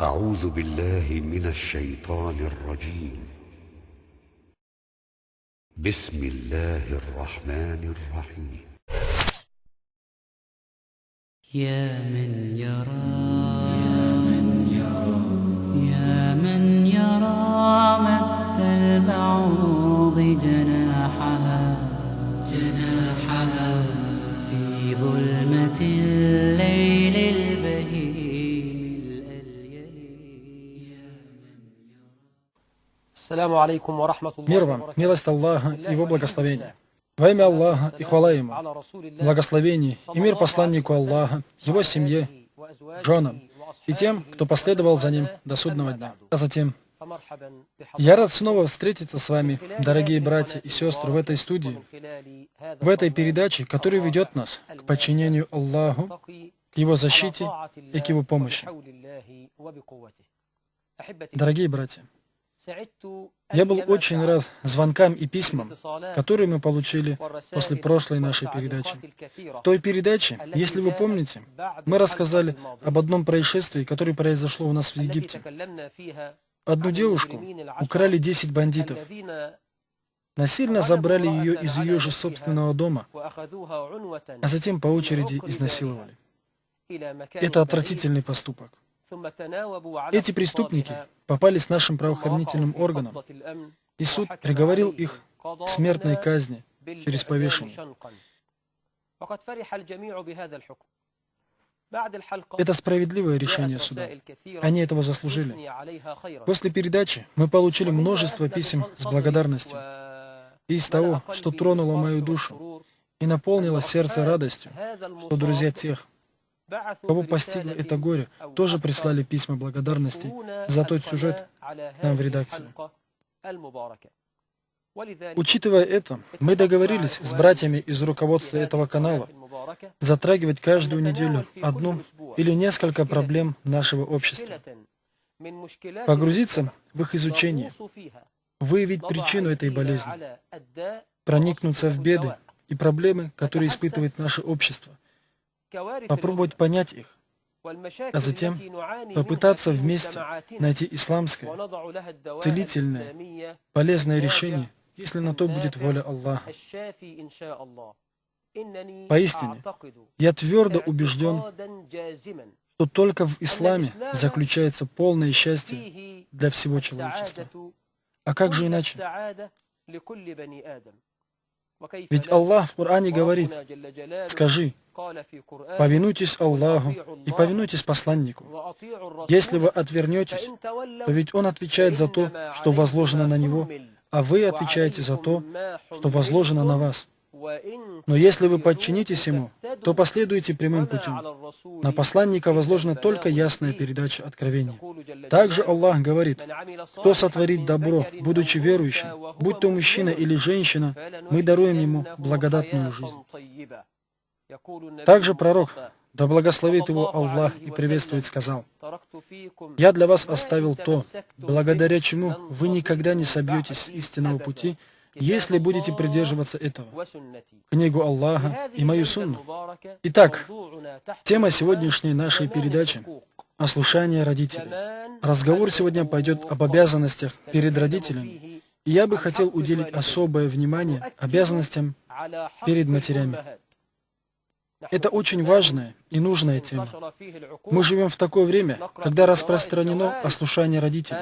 أعوذ بالله من الشيطان الرجيم. بسم الله الرحمن الرحيم. يا من يرى مد البعوض جناحها في ظلمة الليل البهيم الأليل. Ассаляму алейкум ва рахматуллахи Мир вам, милость Аллаха и Его благословение. Во имя Аллаха и хвала Ему, благословение и мир посланнику Аллаха, его семье, женам и тем, кто последовал за ним до судного дня. А затем, я рад снова встретиться с вами, дорогие братья и сестры, в этой студии, в этой передаче, которая ведет нас к подчинению Аллаху, к Его защите и к Его помощи. Дорогие братья, я был очень рад звонкам и письмам, которые мы получили после прошлой нашей передачи. В той передаче, если вы помните, мы рассказали об одном происшествии, которое произошло у нас в Египте. Одну девушку украли 10 бандитов, насильно забрали ее из ее же собственного дома, а затем по очереди изнасиловали. Это отвратительный поступок. Эти преступники попались нашим правоохранительным органам, и суд приговорил их к смертной казни через повешение. Это справедливое решение суда. Они этого заслужили. После передачи мы получили множество писем с благодарностью. И из того, что тронуло мою душу и наполнило сердце радостью, что друзья тех, кого постигло это горе, тоже прислали письма благодарности за тот сюжет нам в редакцию. Учитывая это, мы договорились с братьями из руководства этого канала затрагивать каждую неделю одну или несколько проблем нашего общества, погрузиться в их изучение, выявить причину этой болезни, проникнуться в беды и проблемы, которые испытывает наше общество, попробовать понять их, а затем попытаться вместе найти исламское, целительное, полезное решение, если на то будет воля Аллаха. Поистине, я твердо убежден, что только в исламе заключается полное счастье для всего человечества. А как же иначе? Ведь Аллах в Коране говорит: «Скажи, повинуйтесь Аллаху и повинуйтесь посланнику. Если вы отвернетесь, то ведь Он отвечает за то, что возложено на Него, а вы отвечаете за то, что возложено на вас. Но если вы подчинитесь Ему, то последуете прямым путем. На посланника возложена только ясная передача откровения». Также Аллах говорит: «Кто сотворит добро, будучи верующим, будь то мужчина или женщина, мы даруем ему благодатную жизнь». Также пророк, да благословит его Аллах и приветствует, сказал: «Я для вас оставил то, благодаря чему вы никогда не собьетесь с истинного пути, если будете придерживаться этого. Книгу Аллаха и мою сунну». Итак, тема сегодняшней нашей передачи – ослушание родителей. Разговор сегодня пойдет об обязанностях перед родителями, и я бы хотел уделить особое внимание обязанностям перед матерями. Это очень важная и нужная тема. Мы живем в такое время, когда распространено ослушание родителей.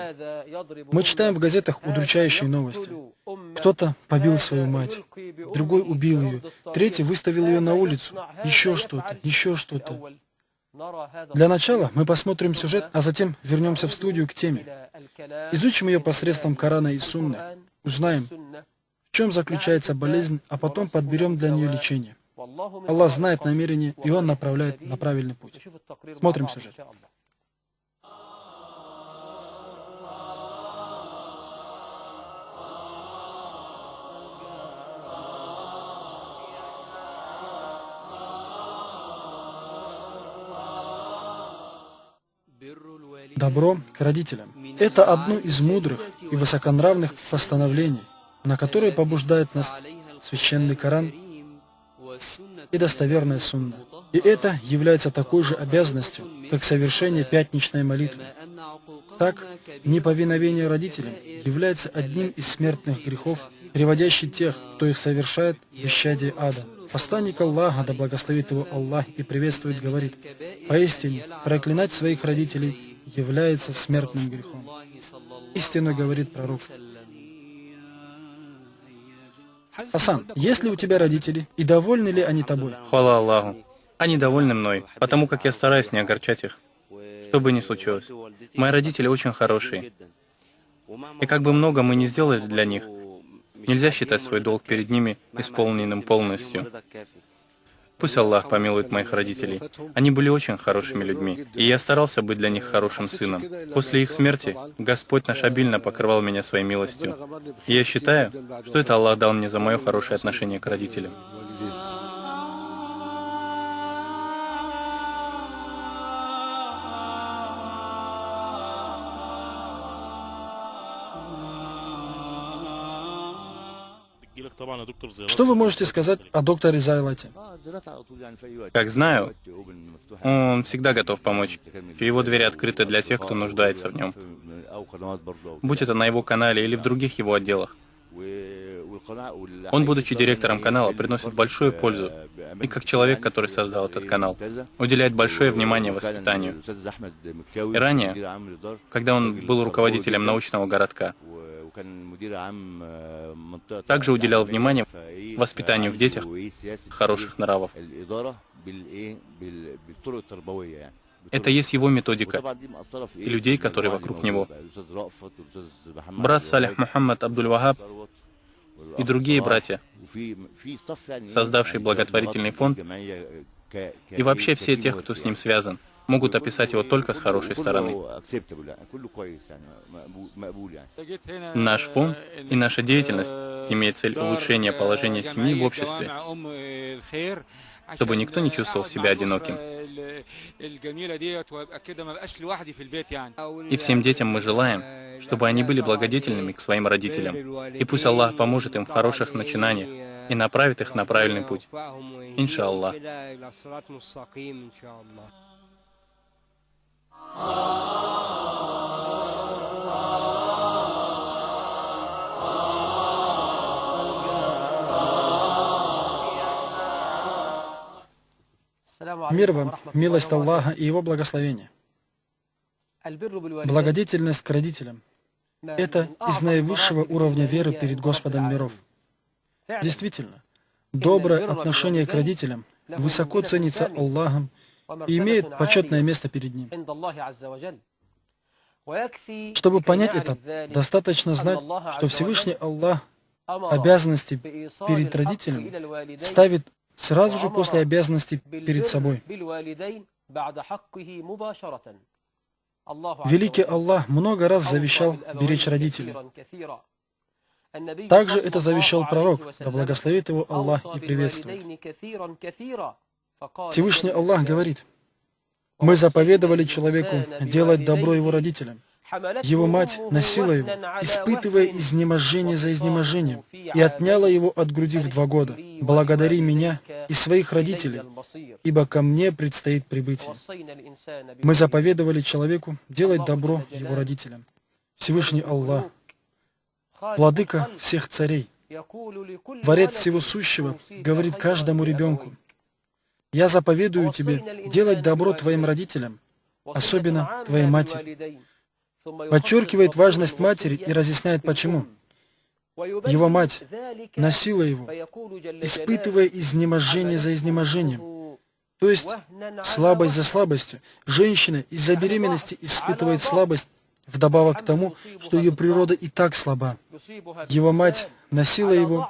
Мы читаем в газетах удручающие новости. Кто-то побил свою мать, другой убил ее, третий выставил ее на улицу, еще что-то. Для начала мы посмотрим сюжет, а затем вернемся в студию к теме. Изучим ее посредством Корана и Сунны, узнаем, в чем заключается болезнь, а потом подберем для нее лечение. Аллах знает намерение, и Он направляет на правильный путь. Смотрим сюжет. Добро к родителям. Это одно из мудрых и высоконравных постановлений, на которые побуждает нас священный Коран и достоверная сунна. И это является такой же обязанностью, как совершение пятничной молитвы. Так, неповиновение родителям является одним из смертных грехов, приводящих тех, кто их совершает, в исчадие ада. Посланник Аллаха, да благословит его Аллах и приветствует, говорит: поистине, проклинать своих родителей является смертным грехом. Истинно говорит пророк. Асан, есть ли у тебя родители и довольны ли они тобой? Хвала Аллаху. Они довольны мной, потому как я стараюсь не огорчать их. Что бы ни случилось. Мои родители очень хорошие. И как бы много мы ни сделали для них, нельзя считать свой долг перед ними исполненным полностью. Пусть Аллах помилует моих родителей. Они были очень хорошими людьми, и я старался быть для них хорошим сыном. После их смерти Господь наш обильно покрывал меня своей милостью. И я считаю, что это Аллах дал мне за мое хорошее отношение к родителям. Что вы можете сказать о докторе Зайлате? Как знаю, он всегда готов помочь. Его двери открыты для тех, кто нуждается в нем. Будь это на его канале или в других его отделах. Он, будучи директором канала, приносит большую пользу. И как человек, который создал этот канал, уделяет большое внимание воспитанию. И ранее, когда он был руководителем научного городка, также уделял внимание воспитанию в детях хороших нравов. Это есть его методика и людей, которые вокруг него. Брат Салих Мухаммад Абдуль-Вахаб и другие братья, создавшие благотворительный фонд, и вообще все тех, кто с ним связан, могут описать его только с хорошей стороны. Наш фонд и наша деятельность имеет цель улучшения положения семьи в обществе, чтобы никто не чувствовал себя одиноким. И всем детям мы желаем, чтобы они были благодетельными к своим родителям. И пусть Аллах поможет им в хороших начинаниях и направит их на правильный путь. Иншаллах. Мир вам, милость Аллаха и Его благословение. Благодетельность к родителям – это из наивысшего уровня веры перед Господом миров. Действительно, доброе отношение к родителям высоко ценится Аллахом и имеет почетное место перед Ним. Чтобы понять это, достаточно знать, что Всевышний Аллах обязанности перед родителями ставит сразу же после обязанностей перед собой. Великий Аллах много раз завещал беречь родителей. Также это завещал пророк, да благословит его Аллах и приветствует. Всевышний Аллах говорит: «Мы заповедовали человеку делать добро его родителям. Его мать носила его, испытывая изнеможение за изнеможением, и отняла его от груди в 2 года. Благодари меня и своих родителей, ибо ко мне предстоит прибытие». Мы заповедовали человеку делать добро его родителям. Всевышний Аллах, Владыка всех царей, Творец всего сущего, говорит каждому ребенку: «Я заповедую тебе делать добро твоим родителям, особенно твоей матери». Подчеркивает важность матери и разъясняет почему. Его мать носила его, испытывая изнеможение за изнеможением. То есть слабость за слабостью. Женщина из-за беременности испытывает слабость, вдобавок к тому, что ее природа и так слаба. Его мать носила его,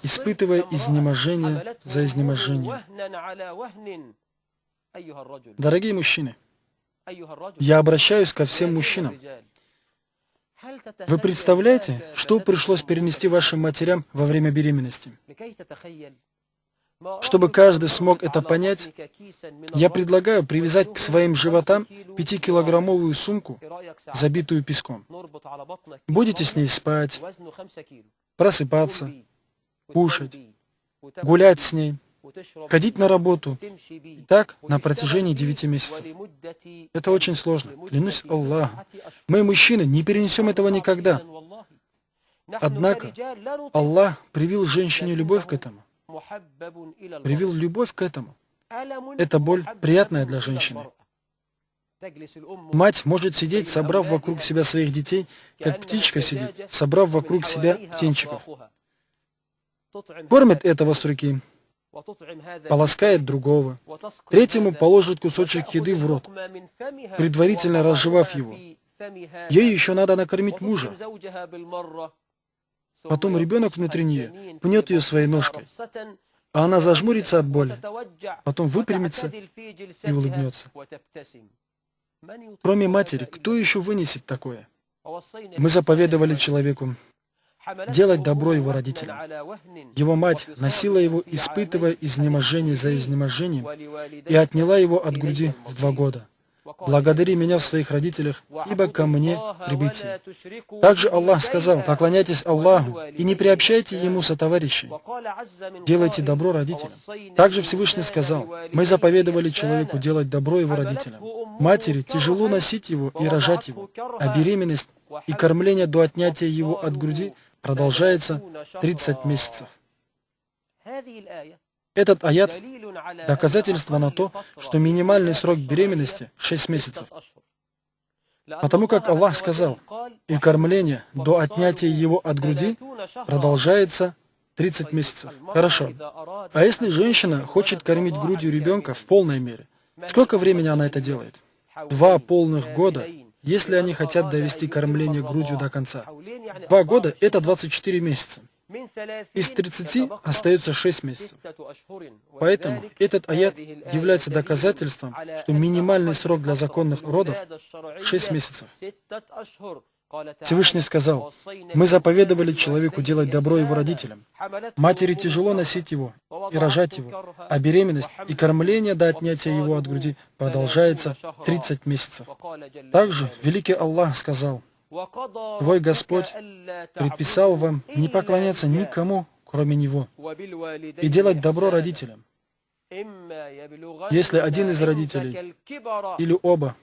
испытывая изнеможение за изнеможением. Дорогие мужчины, я обращаюсь ко всем мужчинам. Вы представляете, что пришлось перенести вашим матерям во время беременности? Чтобы каждый смог это понять, я предлагаю привязать к своим животам 5-килограммовую сумку, забитую песком. Будете с ней спать, просыпаться, кушать, гулять с ней, ходить на работу. И так на протяжении 9 месяцев. Это очень сложно. Клянусь Аллахом. Мы, мужчины, не перенесем этого никогда. Однако Аллах привил женщине любовь к этому. Привил любовь к этому. Эта боль приятная для женщины. Мать может сидеть, собрав вокруг себя своих детей, как птичка сидит, собрав вокруг себя птенчиков. Кормит этого с руки, полоскает другого, третьему положит кусочек еды в рот, предварительно разжевав его. Ей еще надо накормить мужа. Потом ребенок внутри нее пнет ее своей ножкой, а она зажмурится от боли, потом выпрямится и улыбнется. Кроме матери, кто еще вынесет такое? Мы заповедовали человеку делать добро его родителям. Его мать носила его, испытывая изнеможение за изнеможением, и отняла его от груди в 2 года. Благодари меня в своих родителях, ибо ко мне прибытие. Также Аллах сказал: поклоняйтесь Аллаху и не приобщайте Ему сотоварищей. Делайте добро родителям. Также Всевышний сказал: мы заповедовали человеку делать добро его родителям. Матери тяжело носить его и рожать его, а беременность и кормление до отнятия его от груди продолжается 30 месяцев. Этот аят – доказательство на то, что минимальный срок беременности – 6 месяцев. Потому как Аллах сказал: и кормление до отнятия его от груди продолжается 30 месяцев. Хорошо. А если женщина хочет кормить грудью ребенка в полной мере, сколько времени она это делает? 2 полных года, если они хотят довести кормление грудью до конца. 2 года – это 24 месяца. Из 30 остается 6 месяцев. Поэтому этот аят является доказательством, что минимальный срок для законных родов – 6 месяцев. Всевышний сказал: мы заповедовали человеку делать добро его родителям. Матери тяжело носить его и рожать его, а беременность и кормление до отнятия его от груди продолжается 30 месяцев. Также великий Аллах сказал: твой Господь предписал вам не поклоняться никому, кроме Него, и делать добро родителям. Если один из родителей или оба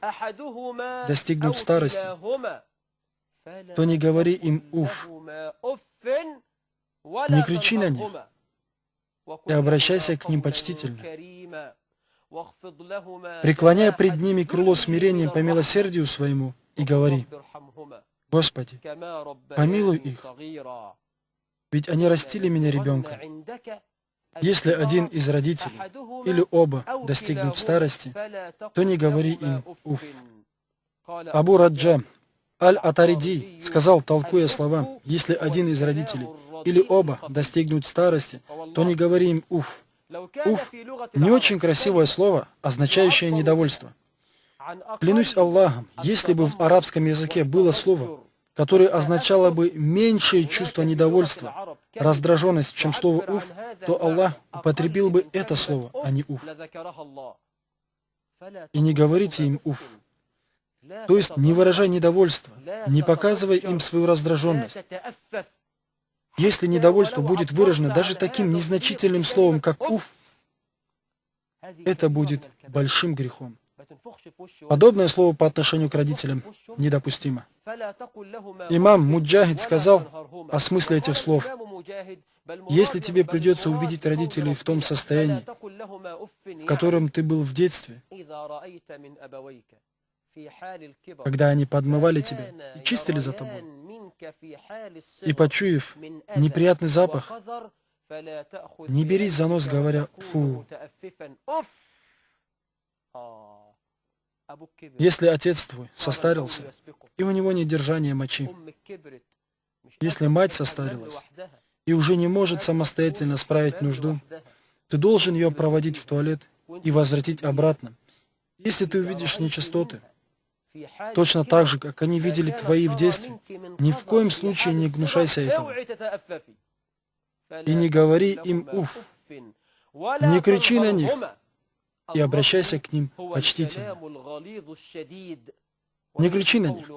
достигнут старости, то не говори им «уф», не кричи на них и обращайся к ним почтительно. Преклоняя пред ними крыло смирения по милосердию своему и говори: Господи, помилуй их, ведь они растили меня ребенка. Если один из родителей или оба достигнут старости, то не говори им «уф». Абу Раджа Аль-Атариди сказал, толкуя слова: если один из родителей или оба достигнут старости, то не говори им «уф». «Уф» — не очень красивое слово, означающее недовольство. Клянусь Аллахом, если бы в арабском языке было слово, которое означало бы меньшее чувство недовольства, раздраженность, чем слово «уф», то Аллах употребил бы это слово, а не «уф». И не говорите им «уф». То есть не выражай недовольство, не показывай им свою раздраженность. Если недовольство будет выражено даже таким незначительным словом, как «уф», это будет большим грехом. Подобное слово по отношению к родителям недопустимо. Имам Муджахид сказал о смысле этих слов: если тебе придется увидеть родителей в том состоянии, в котором ты был в детстве, когда они подмывали тебя и чистили за тобой, и почуяв неприятный запах, не берись за нос, говоря «фу». Если отец твой состарился, и у него нет держания мочи, если мать состарилась и уже не может самостоятельно справить нужду, ты должен ее проводить в туалет и возвратить обратно. Если ты увидишь нечистоты, точно так же, как они видели твои в детстве, ни в коем случае не гнушайся этого. И не говори им «уф», не кричи на них, и обращайся к ним почтительно. Не кричи на них,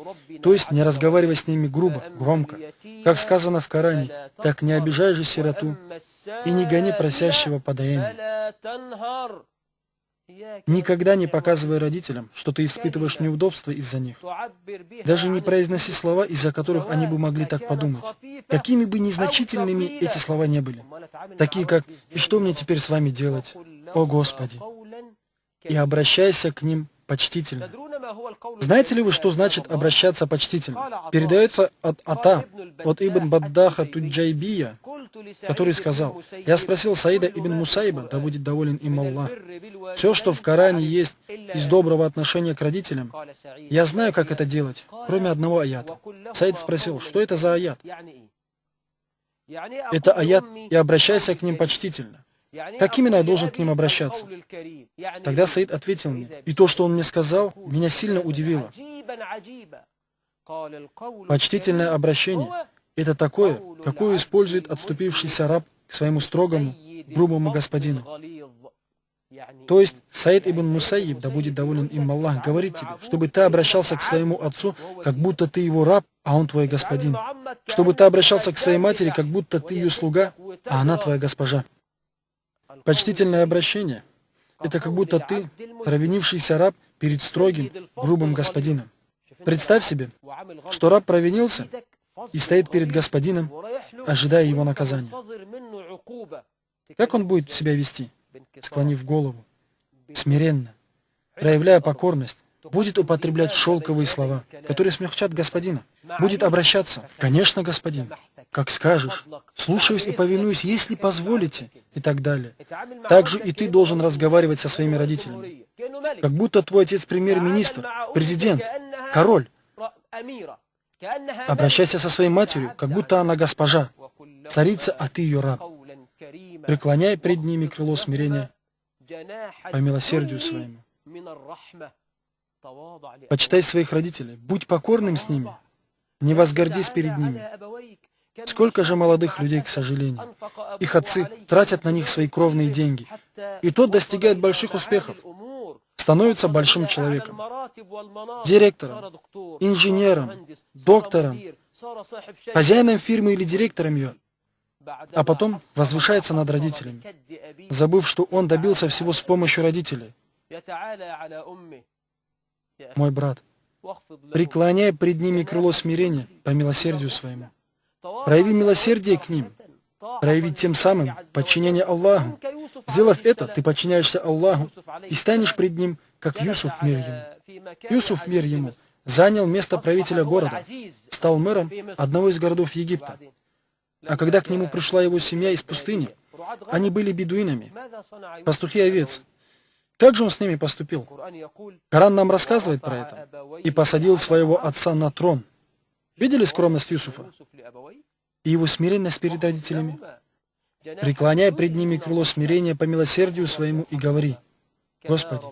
то есть не разговаривай с ними грубо, громко. Как сказано в Коране: так не обижай же сироту и не гони просящего подаяния. Никогда не показывай родителям, что ты испытываешь неудобства из-за них. Даже не произноси слова, из-за которых они бы могли так подумать. Какими бы незначительными эти слова не были. Такие как «И что мне теперь с вами делать? О Господи!» И обращайся к ним почтительно. Знаете ли вы, что значит обращаться почтительно? Передается от Ата, от Ибн Баддаха Туджайбия, который сказал: «Я спросил Саида ибн Мусайба, да будет доволен им Аллах, все, что в Коране есть из доброго отношения к родителям, я знаю, как это делать, кроме одного аята». Саид спросил: «Что это за аят?» «Это аят, и обращайся к ним почтительно». Как именно я должен к ним обращаться? Тогда Саид ответил мне, и то, что он мне сказал, меня сильно удивило. Почтительное обращение – это такое, какое использует отступившийся раб к своему строгому, грубому господину. То есть Саид ибн Мусайиб, да будет доволен им Аллах, говорит тебе, чтобы ты обращался к своему отцу, как будто ты его раб, а он твой господин. Чтобы ты обращался к своей матери, как будто ты ее слуга, а она твоя госпожа. Почтительное обращение – это как будто ты провинившийся раб перед строгим, грубым господином. Представь себе, что раб провинился и стоит перед господином, ожидая его наказания. Как он будет себя вести? Склонив голову, смиренно, проявляя покорность, будет употреблять шелковые слова, которые смягчат господина. Будет обращаться: «Конечно, господин, как скажешь, слушаюсь и повинуюсь, если позволите», и так далее. Также и ты должен разговаривать со своими родителями, как будто твой отец премьер-министр, президент, король. Обращайся со своей матерью, как будто она госпожа, царица, а ты ее раб. Преклоняй пред ними крыло смирения по милосердию своему. Почитай своих родителей, будь покорным с ними, не возгордись перед ними. Сколько же молодых людей, к сожалению, их отцы тратят на них свои кровные деньги, и тот достигает больших успехов, становится большим человеком, директором, инженером, доктором, хозяином фирмы или директором ее, а потом возвышается над родителями, забыв, что он добился всего с помощью родителей. Мой брат, преклоняй пред ними крыло смирения по милосердию своему. Прояви милосердие к ним, прояви тем самым подчинение Аллаху. Сделав это, ты подчиняешься Аллаху и станешь пред ним, как Юсуф, мир ему. Юсуф, мир ему, занял место правителя города, стал мэром одного из городов Египта. А когда к нему пришла его семья из пустыни, они были бедуинами, пастухи овец. Как же он с ними поступил? Коран нам рассказывает про это. «И посадил своего отца на трон». Видели скромность Юсуфа? И его смиренность перед родителями? Преклоняй пред ними крыло смирения по милосердию своему и говори: «Господи,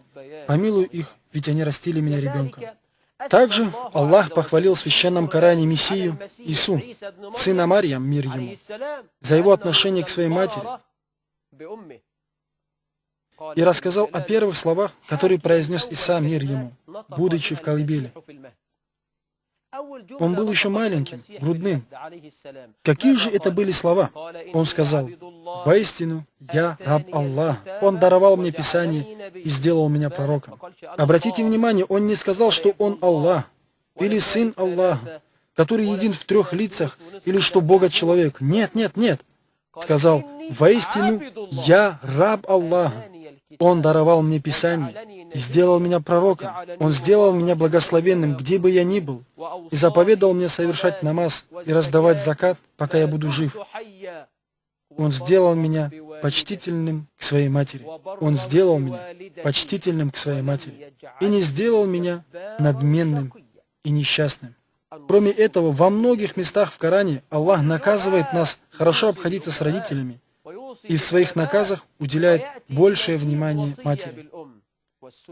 помилуй их, ведь они растили меня ребенком». Также Аллах похвалил в священном Коране Мессию Ису, сына Марьям, мир ему, за его отношение к своей матери, и рассказал о первых словах, которые произнес Иса, мир ему, будучи в колыбели. Он был еще маленьким, грудным. Какие же это были слова? Он сказал: «Воистину, я раб Аллах. Он даровал мне Писание и сделал меня пророком». Обратите внимание, он не сказал, что он Аллах, или сын Аллаха, который един в трех лицах, или что Бога-человек. Нет, нет, нет. Сказал: «Воистину, я раб Аллаха. Он даровал мне Писание и сделал меня пророком. Он сделал меня благословенным, где бы я ни был, и заповедал мне совершать намаз и раздавать закат, пока я буду жив. Он сделал меня почтительным к своей матери. Он сделал меня почтительным к своей матери. И не сделал меня надменным и несчастным». Кроме этого, во многих местах в Коране Аллах наказывает нас хорошо обходиться с родителями и в своих наказах уделяет большее внимание матери.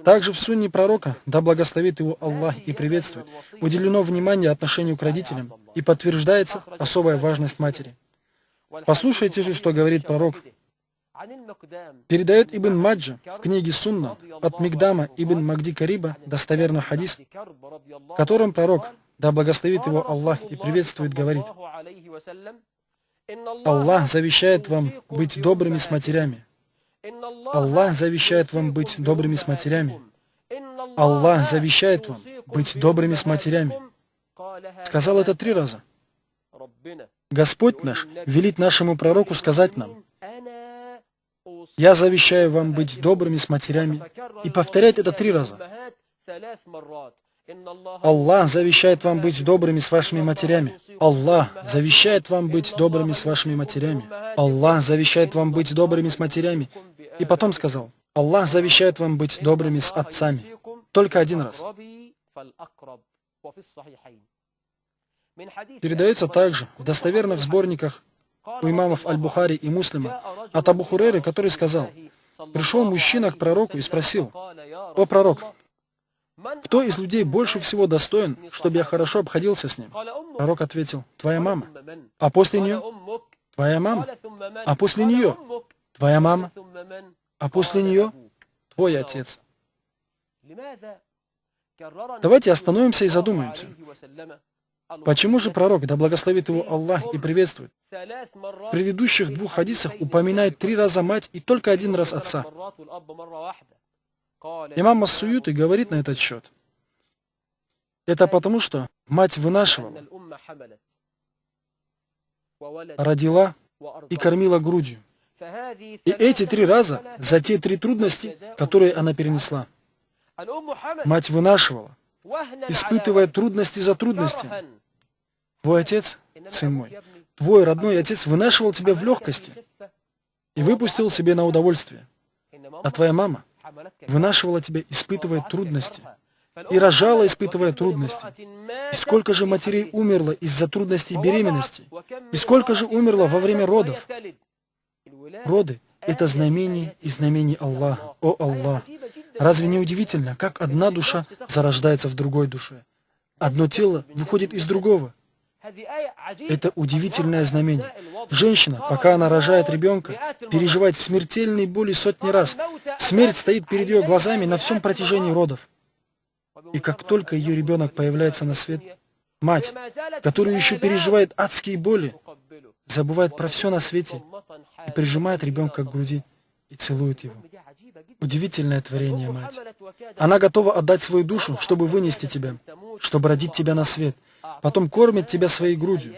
Также в сунне пророка, да благословит его Аллах и приветствует, уделено внимание отношению к родителям и подтверждается особая важность матери. Послушайте же, что говорит пророк. Передает Ибн Маджа в книге Сунна от Мигдама Ибн Магди Кариба достоверный хадис, в котором пророк, да благословит его Аллах и приветствует, говорит: «Аллах завещает вам быть добрыми с матерями, Аллах завещает вам быть добрыми с матерями. Аллах завещает вам быть добрыми с матерями. Сказал это 3 раза. Господь наш велит нашему пророку сказать нам: «Я завещаю вам быть добрыми с матерями», и повторять это 3 раза. Аллах завещает вам быть добрыми с вашими матерями. Аллах завещает вам быть добрыми с вашими матерями. Аллах завещает вам быть добрыми с матерями. И потом сказал: Аллах завещает вам быть добрыми с отцами. Только 1 раз. Передается также в достоверных сборниках у имамов Аль-Бухари и Муслима от Абу Хурейры, который сказал: пришел мужчина к пророку и спросил: «О пророк, кто из людей больше всего достоин, чтобы я хорошо обходился с ним?» Пророк ответил: «Твоя мама». А после нее? «Твоя мама». А после нее? «Твоя мама». А после нее? «Твой отец». Давайте остановимся и задумаемся. Почему же пророк, да благословит его Аллах и приветствует, в предыдущих 2 хадисах упоминает 3 раза мать и только 1 раз отца? Имам Ас-Суюти говорит на этот счет: это потому, что мать вынашивала, родила и кормила грудью. И эти 3 раза за те 3 трудности, которые она перенесла. Мать вынашивала, испытывая трудности за трудностями. Твой отец, сын мой, твой родной отец вынашивал тебя в легкости и выпустил себе на удовольствие. А твоя мама вынашивала тебя, испытывая трудности, и рожала, испытывая трудности. И сколько же матерей умерло из-за трудностей беременности? И сколько же умерло во время родов? Роды — это знамение и знамение Аллаха. О Аллах! Разве не удивительно, как одна душа зарождается в другой душе? Одно тело выходит из другого. Это удивительное знамение. Женщина, пока она рожает ребенка, переживает смертельные боли сотни раз. Смерть стоит перед ее глазами на всем протяжении родов. И как только ее ребенок появляется на свет, мать, которая еще переживает адские боли, забывает про все на свете и прижимает ребенка к груди и целует его. Удивительное творение, мать. Она готова отдать свою душу, чтобы вынести тебя, чтобы родить тебя на свет. Потом кормит тебя своей грудью.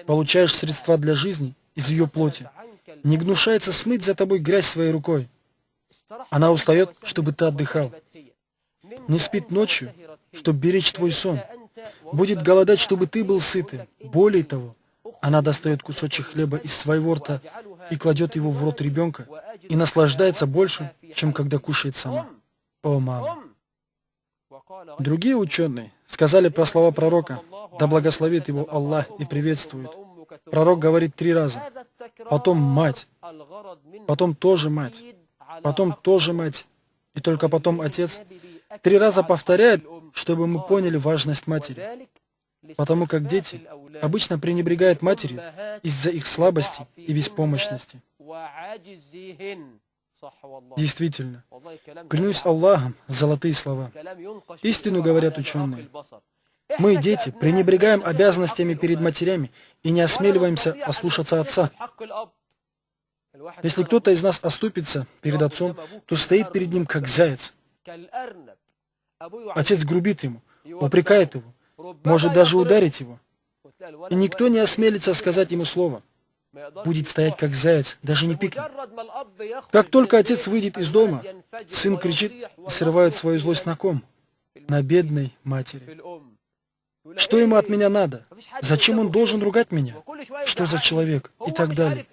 Получаешь средства для жизни из ее плоти. Не гнушается смыть за тобой грязь своей рукой. Она устает, чтобы ты отдыхал. Не спит ночью, чтобы беречь твой сон. Будет голодать, чтобы ты был сытым. Более того, она достает кусочек хлеба из своего рта и кладет его в рот ребенка и наслаждается больше, чем когда кушает сама. О, мама! Другие ученые сказали про слова пророка, да благословит его Аллах и приветствует. Пророк говорит 3 раза, потом мать, потом тоже мать, потом тоже мать, и только потом отец. 3 раза повторяет, чтобы мы поняли важность матери. Потому как дети обычно пренебрегают матерью из-за их слабости и беспомощности. Действительно, клянусь Аллахом, золотые слова. Истину говорят ученые. Мы, дети, пренебрегаем обязанностями перед матерями и не осмеливаемся ослушаться отца. Если кто-то из нас оступится перед отцом, то стоит перед ним как заяц. Отец грубит ему, упрекает его, может даже ударить его. И никто не осмелится сказать ему слово. Будет стоять как заяц, даже не пикнет. Как только отец выйдет из дома, сын кричит и срывает свою злость на ком? На бедной матери. Что ему от меня надо? Зачем он должен ругать меня? Что за человек? И так далее.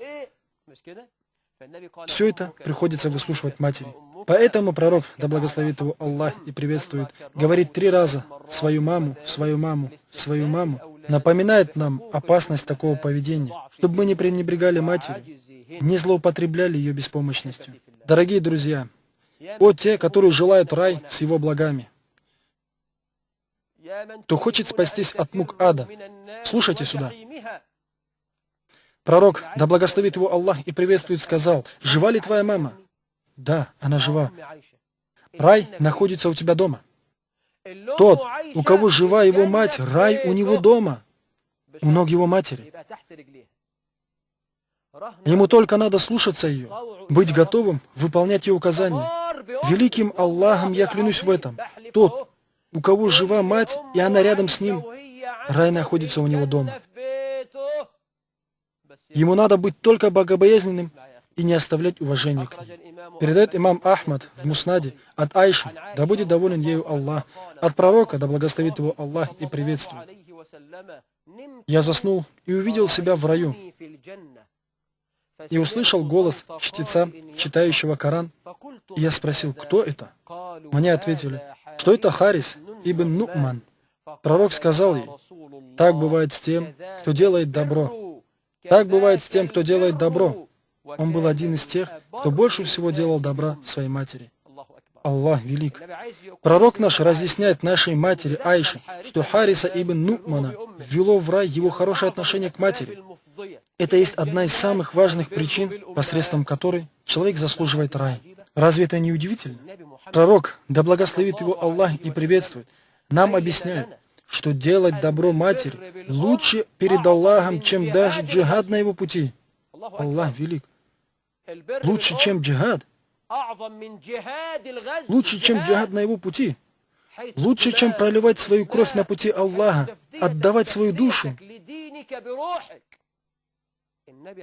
Все это приходится выслушивать матери. Поэтому пророк, да благословит его Аллах и приветствует, говорит 3 раза свою маму, свою маму, свою маму, напоминает нам опасность такого поведения, чтобы мы не пренебрегали матерью, не злоупотребляли ее беспомощностью. Дорогие друзья, о те, которые желают рай с его благами, кто хочет спастись от мук ада, слушайте сюда. Пророк, да благословит его Аллах и приветствует, сказал: «Жива ли твоя мама?» «Да, она жива». Рай находится у тебя дома. Тот, у кого жива его мать, рай у него дома, у ног его матери. Ему только надо слушаться ее, быть готовым выполнять ее указания. Великим Аллахом я клянусь в этом. Тот, у кого жива мать, и она рядом с ним, рай находится у него дома. Ему надо быть только богобоязненным и не оставлять уважения к ней. Передает имам Ахмад в Муснаде от Айши, да будет доволен ею Аллах, от пророка, да благословит его Аллах и приветствует. Я заснул и увидел себя в раю, и услышал голос чтеца, читающего Коран, и я спросил, кто это? Мне ответили, что это Харис ибн Ну'ман. Пророк сказал ей, так бывает с тем, кто делает добро. Так бывает с тем, кто делает добро. Он был один из тех, кто больше всего делал добра своей матери. Аллах велик. Пророк наш разъясняет нашей матери Айше, что Хариса ибн Ну'мана ввело в рай его хорошее отношение к матери. Это есть одна из самых важных причин, посредством которой человек заслуживает рая. Разве это не удивительно? Пророк, да благословит его Аллах и приветствует, нам объясняет, что делать добро матери лучше перед Аллахом, чем даже джихад на его пути. Аллах велик. Лучше, чем джихад. Лучше, чем джихад на его пути. Лучше, чем проливать свою кровь на пути Аллаха, отдавать свою душу.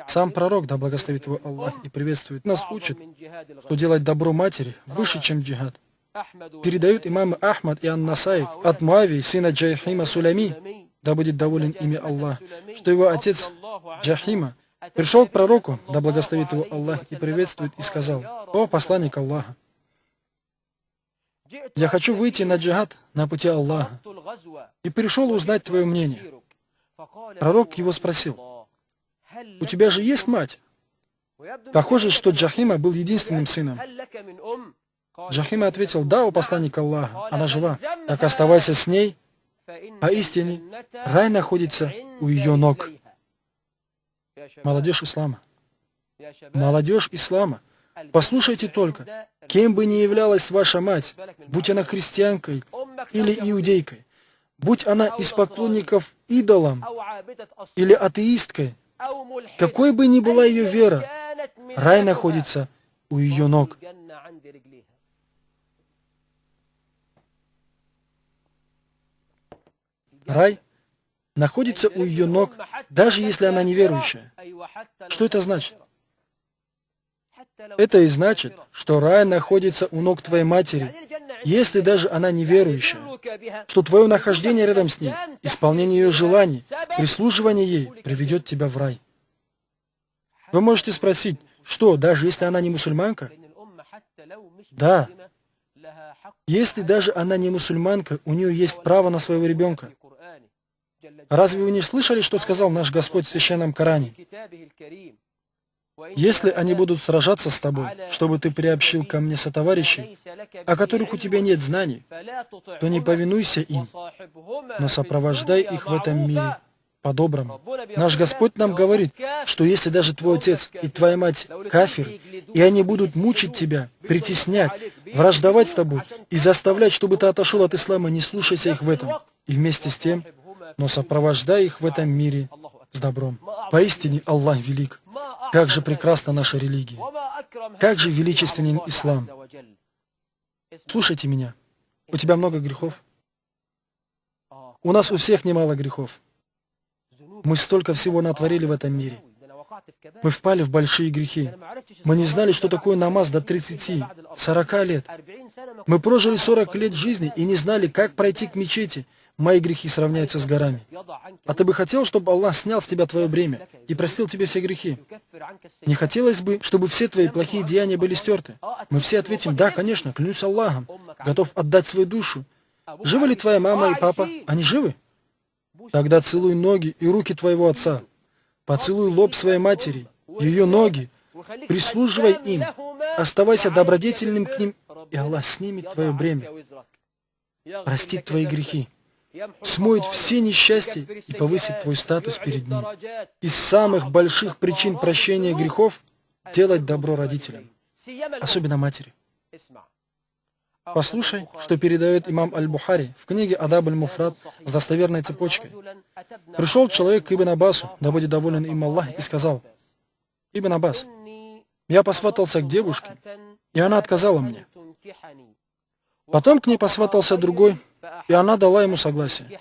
Сам пророк, да благословит его Аллах и приветствует, нас учит, что делать добро матери выше, чем джихад. Передают имамы Ахмад и Ан-Насаи от Муавии, сына Джахима Сулами, да будет доволен ими Аллах, что его отец Джахима пришел к пророку, да благословит его Аллах и приветствует, и сказал, «О, посланник Аллаха, я хочу выйти на джихад на пути Аллаха и пришел узнать твое мнение». Пророк его спросил, «У тебя же есть мать?» Похоже, что Джахима был единственным сыном. Джахима ответил, «Да, о посланник Аллаха, она жива. Так оставайся с ней. Поистине, рай находится у ее ног». Молодежь ислама. Молодежь ислама. Послушайте только, кем бы ни являлась ваша мать, будь она христианкой или иудейкой, будь она из поклонников идолам или атеисткой, какой бы ни была ее вера, рай находится у ее ног. Рай находится у ее ног, даже если она неверующая. Что это значит? Это и значит, что рай находится у ног твоей матери, если даже она неверующая, что твое нахождение рядом с ней, исполнение ее желаний, прислуживание ей приведет тебя в рай. Вы можете спросить, что, даже если она не мусульманка? Да. Если даже она не мусульманка, у нее есть право на своего ребенка. Разве вы не слышали, что сказал наш Господь в Священном Коране? Если они будут сражаться с тобой, чтобы ты приобщил ко мне сотоварищей, о которых у тебя нет знаний, то не повинуйся им, но сопровождай их в этом мире по-доброму. Наш Господь нам говорит, что если даже твой отец и твоя мать кафир, и они будут мучить тебя, притеснять, враждовать с тобой и заставлять, чтобы ты отошел от ислама, не слушайся их в этом. И вместе с тем, но сопровождай их в этом мире с добром. Поистине Аллах велик. Как же прекрасна наша религия. Как же величественен ислам. Слушайте меня. У тебя много грехов? У нас у всех немало грехов. Мы столько всего натворили в этом мире. Мы впали в большие грехи. Мы не знали, что такое намаз до 30-40 лет. Мы прожили 40 лет жизни и не знали, как пройти к мечети. Мои грехи сравняются с горами. А ты бы хотел, чтобы Аллах снял с тебя твое бремя и простил тебе все грехи? Не хотелось бы, чтобы все твои плохие деяния были стерты? Мы все ответим, да, конечно, клянусь Аллахом, готов отдать свою душу. Живы ли твоя мама и папа? Они живы? Тогда целуй ноги и руки твоего отца. Поцелуй лоб своей матери, ее ноги. Прислуживай им. Оставайся добродетельным к ним, и Аллах снимет твое бремя. Простит твои грехи. Смоет все несчастья и повысит твой статус перед ним. Из самых больших причин прощения грехов – делать добро родителям, особенно матери. Послушай, что передает имам Аль-Бухари в книге Адаб Аль-Муфрад с достоверной цепочкой. Пришел человек к Ибн Аббасу, да будет доволен им Аллах, и сказал: Ибн Аббас: я посватался к девушке, и она отказала мне. Потом к ней посватался другой, и она дала ему согласие.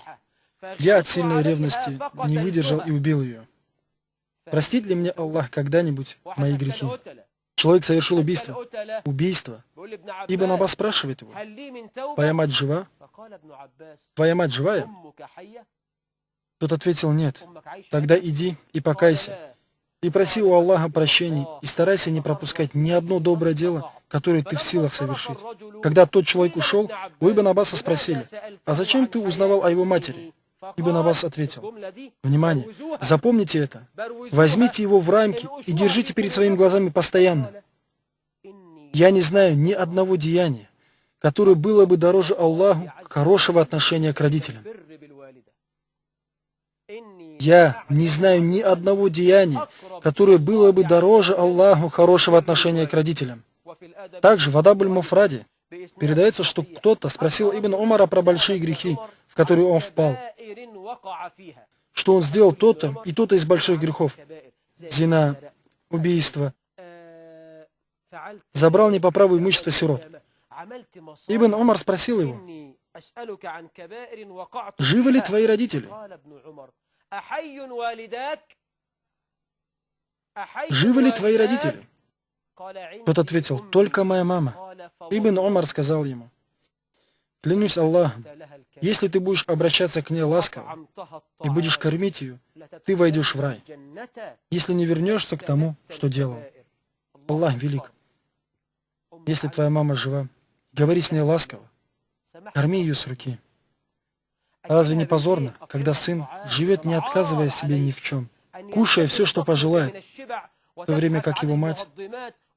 Я от сильной ревности не выдержал и убил ее. Простит ли мне Аллах когда-нибудь мои грехи? Человек совершил убийство. Убийство. Ибн Аббас спрашивает его: твоя мать жива? Твоя мать живая? Тот ответил: нет. Тогда иди и покайся, и проси у Аллаха прощения, и старайся не пропускать ни одно доброе дело, которое ты в силах совершить. Когда тот человек ушел, у Ибн Аббаса спросили: а зачем ты узнавал о его матери? Ибн Аббас ответил: внимание, запомните это, возьмите его в рамки и держите перед своими глазами постоянно. Я не знаю ни одного деяния, которое было бы дороже Аллаху хорошего отношения к родителям. Я не знаю ни одного деяния, которое было бы дороже Аллаху хорошего отношения к родителям. Также в Адаб-уль-Муфраде передается, что кто-то спросил Ибн Умара про большие грехи, в которые он впал, что он сделал то-то и то-то из больших грехов: зина, убийство, забрал не по праву имущество сирот. Ибн Умар спросил его: живы ли твои родители? Живы ли твои родители? Тот ответил: только моя мама. Ибн Умар сказал ему: клянусь Аллахом, если ты будешь обращаться к ней ласково и будешь кормить ее, ты войдешь в рай, если не вернешься к тому, что делал. Аллах велик. Если твоя мама жива, говори с ней ласково, корми ее с руки. Разве не позорно, когда сын живет, не отказывая себе ни в чем, кушая все, что пожелает, в то время как его мать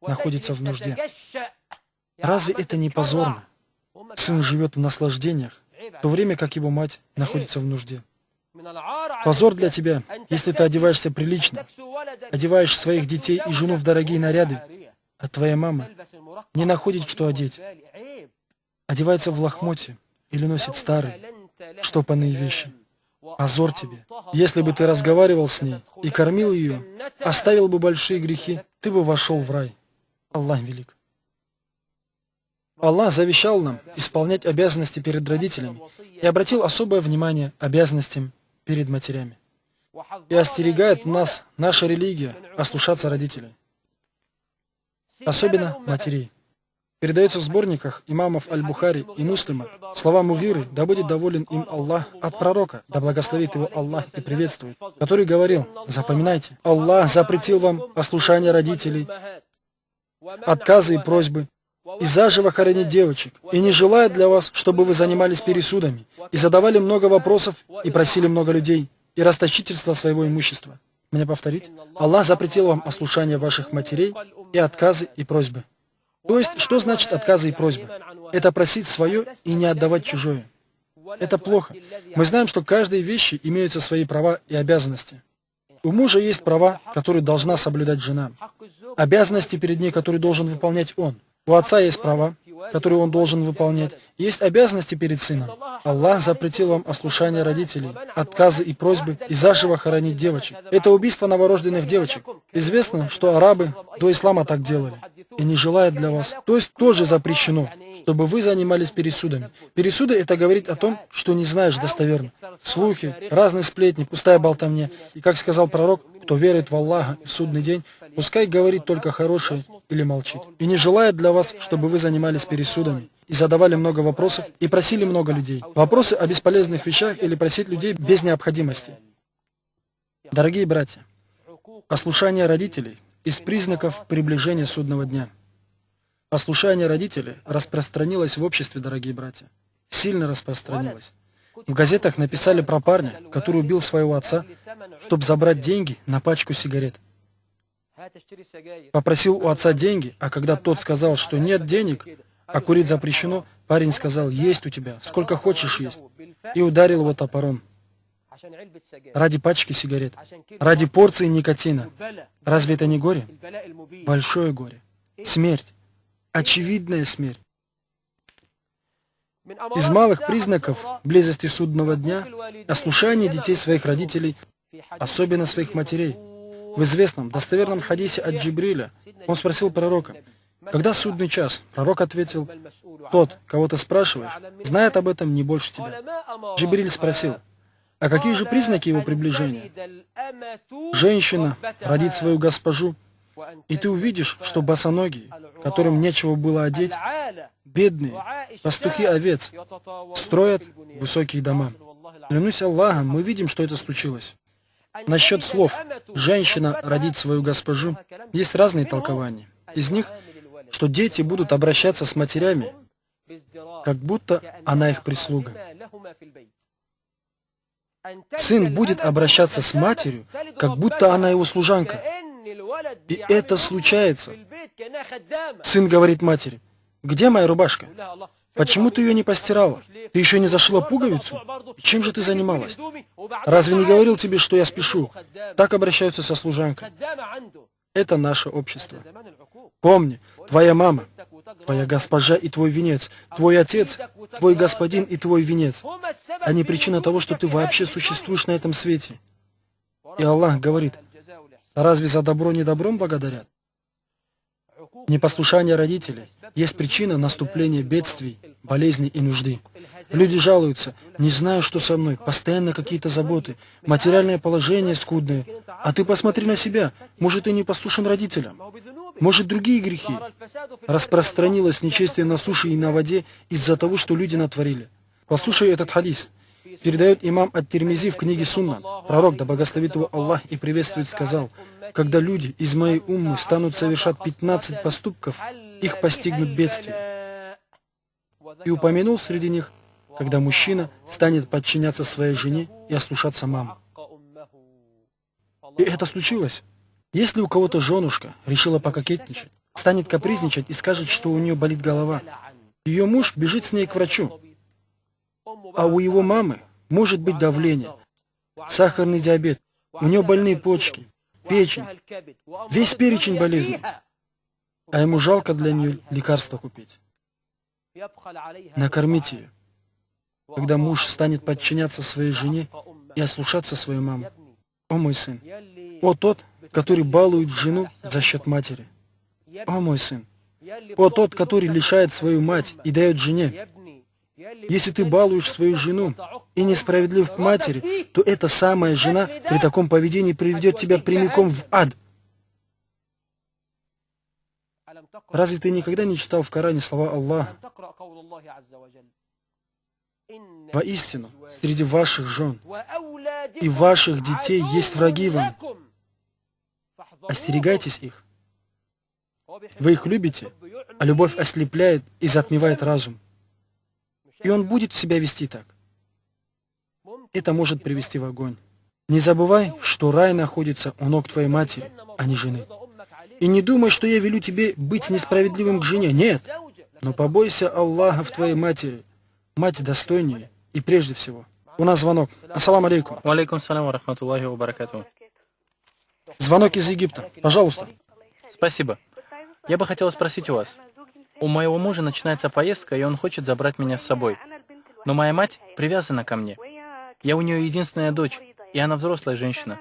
находится в нужде? Разве это не позорно? Сын живет в наслаждениях, в то время как его мать находится в нужде. Позор для тебя, если ты одеваешься прилично, одеваешь своих детей и жену в дорогие наряды, а твоя мама не находит, что одеть, одевается в лохмотье или носит старые, штопанные вещи. Позор тебе. Если бы ты разговаривал с ней и кормил ее, оставил бы большие грехи, ты бы вошел в рай. Аллах велик. Аллах завещал нам исполнять обязанности перед родителями и обратил особое внимание обязанностям перед матерями. И остерегает нас наша религия ослушаться родителей, особенно матерей. Передается в сборниках имамов Аль-Бухари и Муслима слова Мугиры, да будет доволен им Аллах, от пророка, да благословит его Аллах и приветствует, который говорил: запоминайте, Аллах запретил вам послушание родителей, отказы и просьбы, и заживо хоронить девочек, и не желает для вас, чтобы вы занимались пересудами, и задавали много вопросов, и просили много людей, и расточительство своего имущества. Мне повторить? Аллах запретил вам ослушание ваших матерей и отказы и просьбы. То есть, что значит отказы и просьбы? Это просить свое и не отдавать чужое. Это плохо. Мы знаем, что каждой вещи имеются свои права и обязанности. У мужа есть права, которые должна соблюдать жена, обязанности перед ней, которые должен выполнять он. У отца есть права, которые он должен выполнять. Есть обязанности перед сыном. Аллах запретил вам ослушание родителей, отказы и просьбы, и заживо хоронить девочек. Это убийство новорожденных девочек. Известно, что арабы до ислама так делали и не желают для вас. То есть тоже запрещено, чтобы вы занимались пересудами. Пересуды — это говорит о том, что не знаешь достоверно. Слухи, разные сплетни, пустая болтовня. И как сказал пророк: кто верит в Аллаха и в судный день, пускай говорит только хорошее или молчит. И не желает для вас, чтобы вы занимались пересудами и задавали много вопросов и просили много людей. Вопросы о бесполезных вещах или просить людей без необходимости. Дорогие братья, ослушание родителей из признаков приближения судного дня. Ослушание родителей распространилось в обществе, дорогие братья. Сильно распространилось. В газетах написали про парня, который убил своего отца, чтобы забрать деньги на пачку сигарет. Попросил у отца деньги, а когда тот сказал, что нет денег, а курить запрещено, парень сказал: есть у тебя, сколько хочешь есть, и ударил его топором. Ради пачки сигарет, ради порции никотина. Разве это не горе? Большое горе. Смерть. Очевидная смерть. Из малых признаков близости судного дня — ослушание детей своих родителей, особенно своих матерей. В известном, достоверном хадисе от Джибриля он спросил пророка: «Когда судный час?» Пророк ответил: «Тот, кого ты спрашиваешь, знает об этом не больше тебя». Джибриль спросил: «А какие же признаки его приближения?» «Женщина родит свою госпожу, и ты увидишь, что босоногие, которым нечего было одеть, бедные, пастухи овец, строят высокие дома». Клянусь Аллахом, мы видим, что это случилось. Насчет слов «женщина родит свою госпожу» есть разные толкования. Из них, что дети будут обращаться с матерями, как будто она их прислуга. Сын будет обращаться с матерью, как будто она его служанка. И это случается. Сын говорит матери: «Где моя рубашка? Почему ты ее не постирала? Ты еще не зашила пуговицу? Чем же ты занималась? Разве не говорил тебе, что я спешу?» Так обращаются со служанкой. Это наше общество. Помни, твоя мама, твоя госпожа и твой венец, твой отец, твой господин и твой венец. Они причина того, что ты вообще существуешь на этом свете. И Аллах говорит: разве за добро не добром благодарят? Непослушание родителей есть причина наступления бедствий, болезней и нужды. Люди жалуются: «Не знаю, что со мной, постоянно какие-то заботы, материальное положение скудное. А ты посмотри на себя, может, ты не послушен родителям, может, другие грехи». Распространилось нечестие на суше и на воде из-за того, что люди натворили. Послушай этот хадис. Передает имам ат-Тирмизи в книге Сунна. Пророк, да благословит его Аллах и приветствует, сказал: «Когда люди из моей уммы станут совершать 15 поступков, их постигнут бедствия». И упомянул среди них, когда мужчина станет подчиняться своей жене и ослушаться маму. И это случилось. Если у кого-то женушка решила пококетничать, станет капризничать и скажет, что у нее болит голова, ее муж бежит с ней к врачу. А у его мамы может быть давление, сахарный диабет, у нее больные почки, печень, весь перечень болезней. А ему жалко для нее лекарства купить. Накормить ее. Когда муж станет подчиняться своей жене и ослушаться свою маму. О мой сын! О тот, который балует жену за счет матери. О мой сын! О тот, который лишает свою мать и дает жене. Если ты балуешь свою жену и несправедлив к матери, то эта самая жена при таком поведении приведет тебя прямиком в ад. Разве ты никогда не читал в Коране слова Аллаха? «Воистину, среди ваших жен и ваших детей есть враги вам. Остерегайтесь их. Вы их любите, а любовь ослепляет и затмевает разум. И он будет себя вести так. Это может привести в огонь. Не забывай, что рай находится у ног твоей матери, а не жены. И не думай, что я велю тебе быть несправедливым к жене. Нет. Но побойся Аллаха в твоей матери. Мать достойнее и прежде всего. У нас звонок. Ассаламу алейкум. Валейкум салам ва рахматуллахи ва баракатуху. Звонок из Египта. Пожалуйста. Спасибо. Я бы хотела спросить у вас. У моего мужа начинается поездка, и он хочет забрать меня с собой. Но моя мать привязана ко мне. Я у нее единственная дочь, и она взрослая женщина.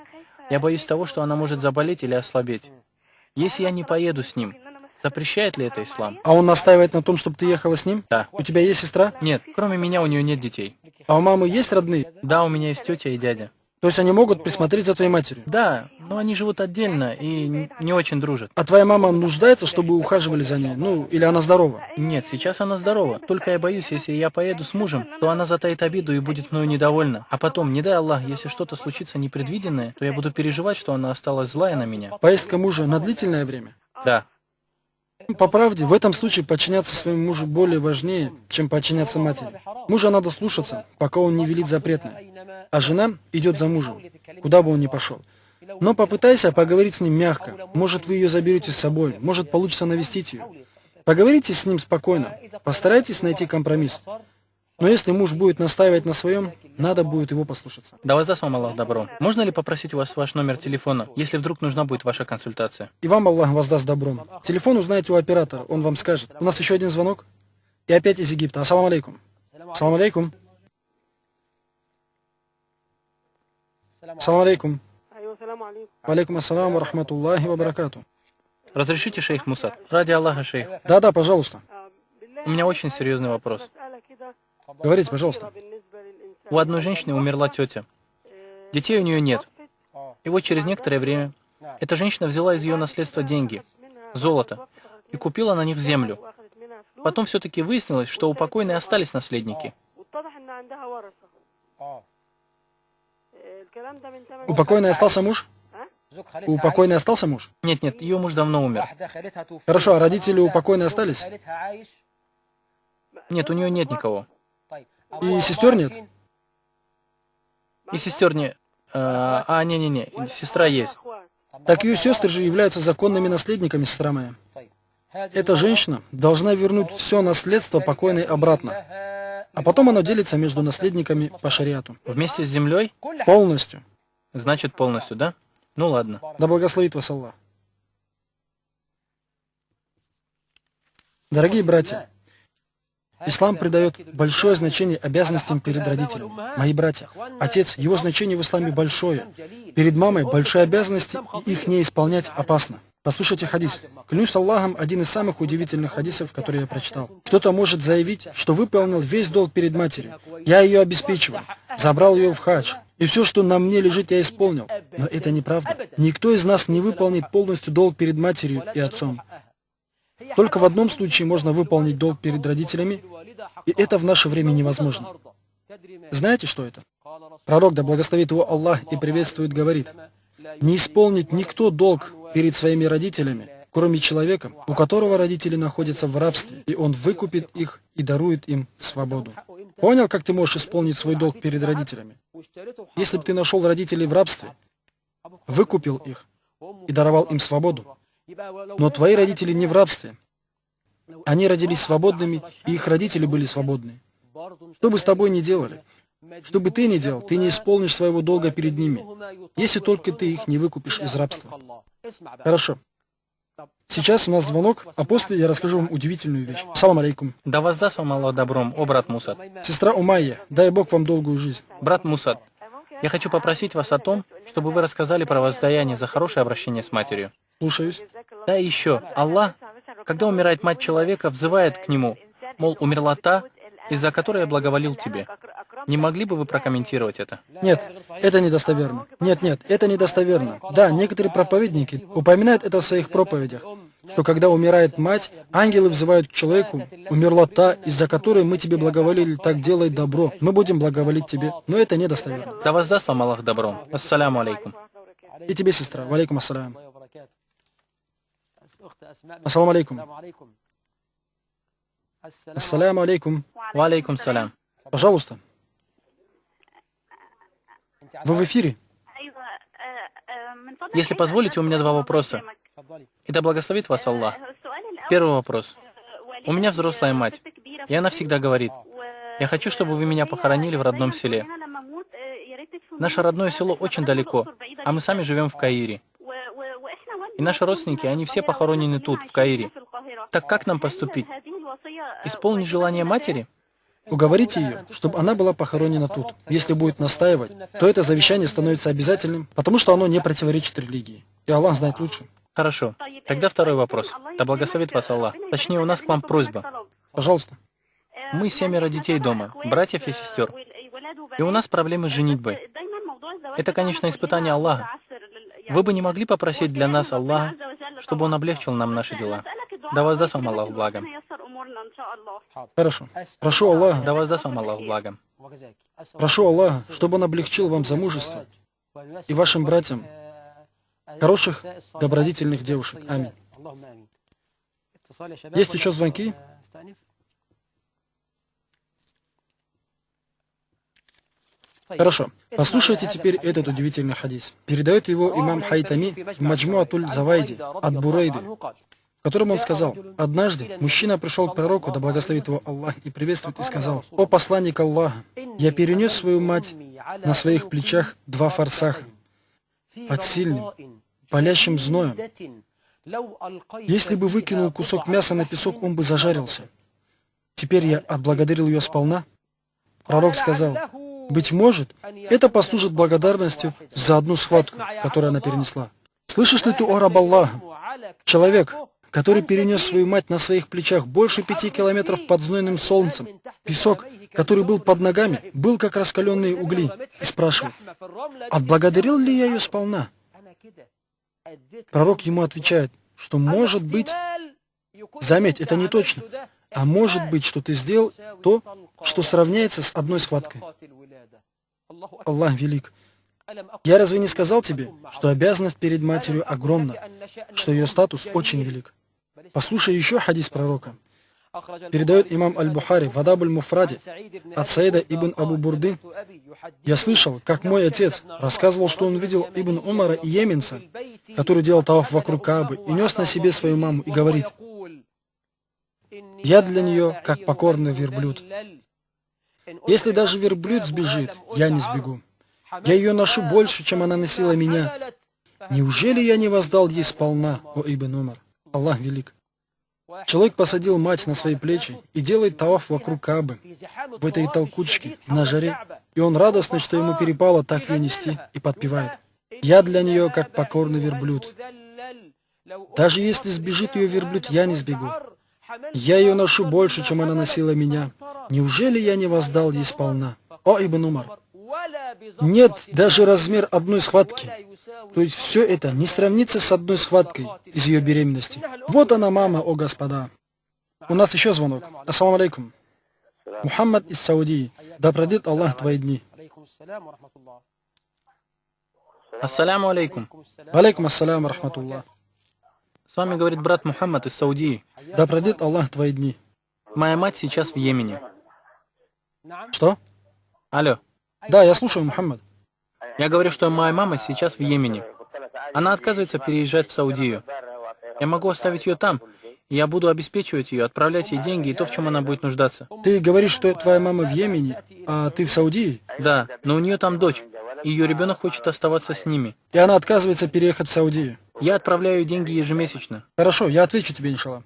Я боюсь того, что она может заболеть или ослабеть. Если я не поеду с ним, запрещает ли это ислам? А он настаивает на том, чтобы ты ехала с ним? Да. У тебя есть сестра? Нет, кроме меня у нее нет детей. А у мамы есть родные? Да, у меня есть тетя и дядя. То есть они могут присмотреть за твоей матерью? Да, но они живут отдельно и не очень дружат. А твоя мама нуждается, чтобы ухаживали за ней? Ну, или она здорова? Нет, сейчас она здорова. Только я боюсь, если я поеду с мужем, то она затаит обиду и будет мною недовольна. А потом, не дай Аллах, если что-то случится непредвиденное, то я буду переживать, что она осталась злая на меня. Поездка мужа на длительное время? Да. По правде, в этом случае подчиняться своему мужу более важнее, чем подчиняться матери. Мужа надо слушаться, пока он не велит запретное. А жена идет за мужем, куда бы он ни пошел. Но попытайся поговорить с ним мягко. Может, вы ее заберете с собой, может, получится навестить ее. Поговорите с ним спокойно, постарайтесь найти компромисс. Но если муж будет настаивать на своем, надо будет его послушаться. Да воздаст вам Аллах добро. Можно ли попросить у вас ваш номер телефона, если вдруг нужна будет ваша консультация? И вам Аллах воздаст добром. Телефон узнаете у оператора, он вам скажет. У нас еще один звонок. И опять из Египта. Ассаламу алейкум. Ассаламу алейкум. Ассаламу алейкум. Валейкум ассалам ва рахматуллахи ва баракату. Разрешите, шейх Мусад? Ради Аллаха, шейх. Да, пожалуйста. У меня очень серьезный вопрос. Говорите, пожалуйста. У одной женщины умерла тетя. Детей у нее нет. И вот через некоторое время эта женщина взяла из ее наследства деньги, золото, и купила на них землю. Потом все-таки выяснилось, что у покойной остались наследники. У покойной остался муж? У покойной остался муж? Нет, ее муж давно умер. Хорошо, а родители у покойной остались? Нет, у нее нет никого. И сестер нет? И сестер не... не, сестра есть. Так ее сестры же являются законными наследниками, сестра моя. Эта женщина должна вернуть все наследство покойной обратно. А потом оно делится между наследниками по шариату. Вместе с землей? Полностью. Значит, полностью, да? Ну ладно. Да благословит вас Аллах. Дорогие братья, ислам придает большое значение обязанностям перед родителями. Мои братья, отец, его значение в исламе большое. Перед мамой большие обязанности, и их не исполнять опасно. Послушайте хадис. Клянусь Аллахом, один из самых удивительных хадисов, который я прочитал. Кто-то может заявить, что выполнил весь долг перед матерью. Я ее обеспечивал, забрал ее в хадж. И все, что на мне лежит, я исполнил. Но это неправда. Никто из нас не выполнит полностью долг перед матерью и отцом. Только в одном случае можно выполнить долг перед родителями, и это в наше время невозможно. Знаете, что это? Пророк, да благословит его Аллах и приветствует, говорит: не исполнит никто долг перед своими родителями, кроме человека, у которого родители находятся в рабстве, и он выкупит их и дарует им свободу. Понял, как ты можешь исполнить свой долг перед родителями? Если бы ты нашел родителей в рабстве, выкупил их и даровал им свободу, но твои родители не в рабстве. Они родились свободными, и их родители были свободны. Что бы с тобой ни делали, что бы ты ни делал, ты не исполнишь своего долга перед ними, если только ты их не выкупишь из рабства. Хорошо. Сейчас у нас звонок, а после я расскажу вам удивительную вещь. Ассаламу алейкум. Да воздаст вам Аллах добром, о брат Мусад. Сестра Умайя, дай Бог вам долгую жизнь. Брат Мусад, я хочу попросить вас о том, чтобы вы рассказали про воздаяние за хорошее обращение с матерью. Слушаюсь. Да и еще, Аллах, когда умирает мать человека, взывает к нему, мол, умерла та, из-за которой я благоволил тебе. Не могли бы вы прокомментировать это? Нет, это недостоверно. Нет, это недостоверно. Да, некоторые проповедники упоминают это в своих проповедях, что когда умирает мать, ангелы взывают к человеку: умерла та, из-за которой мы тебе благоволили, так делай добро, мы будем благоволить тебе. Но это недостоверно. Да воздаст вам Аллах добром. Ассаляму алейкум. И тебе, сестра. Валейкум ассалям. Ассаламу алейкум. Ассаляму алейкум. Валейкум салям. Пожалуйста. Вы в эфире? Если позволите, у меня два вопроса. И да благословит вас Аллах. Первый вопрос. У меня взрослая мать, и она всегда говорит: я хочу, чтобы вы меня похоронили в родном селе. Наше родное село очень далеко, а мы сами живем в Каире. И наши родственники, они все похоронены тут, в Каире. Так как нам поступить? Исполнить желание матери? Уговорите ее, чтобы она была похоронена тут. Если будет настаивать, то это завещание становится обязательным, потому что оно не противоречит религии. И Аллах знает лучше. Хорошо. Тогда второй вопрос. Да благословит вас Аллах. Точнее, у нас к вам просьба. Пожалуйста. Мы 7 детей дома, братьев и сестер. И у нас проблемы с женитьбой. Это, конечно, испытание Аллаха. Вы бы не могли попросить для нас Аллаха, чтобы Он облегчил нам наши дела? Да воздаст вам Аллах благом. Хорошо. Прошу Аллаха. Да воздаст вам Аллах благом. Прошу Аллаха, чтобы Он облегчил вам замужество и вашим братьям хороших, добродетельных девушек. Аминь. Есть еще звонки? Хорошо. Послушайте теперь этот удивительный хадис. Передает его имам Хайтами в Маджмуатуль Завайди от Бурейды, в котором он сказал: однажды мужчина пришел к пророку, да благословит его Аллах и приветствует, и сказал: «О посланник Аллаха, я перенес свою мать на своих плечах 2 фарсаха под сильным, палящим зноем. Если бы выкинул кусок мяса на песок, он бы зажарился. Теперь я отблагодарил ее сполна». Пророк сказал: Быть может, это послужит благодарностью за одну схватку, которую она перенесла. Слышишь ли ты, о раб Аллаха? Человек, который перенес свою мать на своих плечах больше 5 километров под знойным солнцем, песок, который был под ногами, был как раскаленные угли, и спрашивает: отблагодарил ли я ее сполна? Пророк ему отвечает, что может быть, заметь, это не точно, а может быть, что ты сделал то, что сравняется с одной схваткой. Аллах велик. Я разве не сказал тебе, что обязанность перед матерью огромна, что ее статус очень велик? Послушай еще хадис пророка. Передает имам Аль-Бухари в Адаб аль-Муфраде от Саида ибн Абу Бурды: «Я слышал, как мой отец рассказывал, что он видел ибн Умара и йеменца, который делал таваф вокруг Каабы и нес на себе свою маму, и говорит: я для нее как покорный верблюд. Если даже верблюд сбежит, я не сбегу. Я ее ношу больше, чем она носила меня. Неужели я не воздал ей сполна, о ибн Умар?» Аллах велик. Человек посадил мать на свои плечи и делает таваф вокруг Каабы, в этой толкучке, на жаре, и он радостный, что ему перепало так ее нести, и подпевает: я для нее как покорный верблюд. Даже если сбежит ее верблюд, я не сбегу. Я ее ношу больше, чем она носила меня. Неужели я не воздал ей сполна, о ибн Умар? Нет, даже размер одной схватки. То есть все это не сравнится с одной схваткой из ее беременности. Вот она, мама, о господа. У нас еще звонок. Ассаламу алейкум. Мухаммад из Саудии. Да продлит Аллах твои дни. Ассаляму алейкум. Алейкум ассалям рахматуллах. С вами говорит брат Мухаммад из Саудии. Да продлит Аллах твои дни. Моя мать сейчас в Йемене. Что? Алло. Да, я слушаю, Мухаммад. Я говорю, что моя мама сейчас в Йемене. Она отказывается переезжать в Саудию. Я могу оставить ее там, и я буду обеспечивать ее, отправлять ей деньги и то, в чем она будет нуждаться. Ты говоришь, что твоя мама в Йемене, а ты в Саудии? Да, но у нее там дочь, и ее ребенок хочет оставаться с ними. И она отказывается переехать в Саудию. Я отправляю деньги ежемесячно. Хорошо, я отвечу тебе, иншаллах.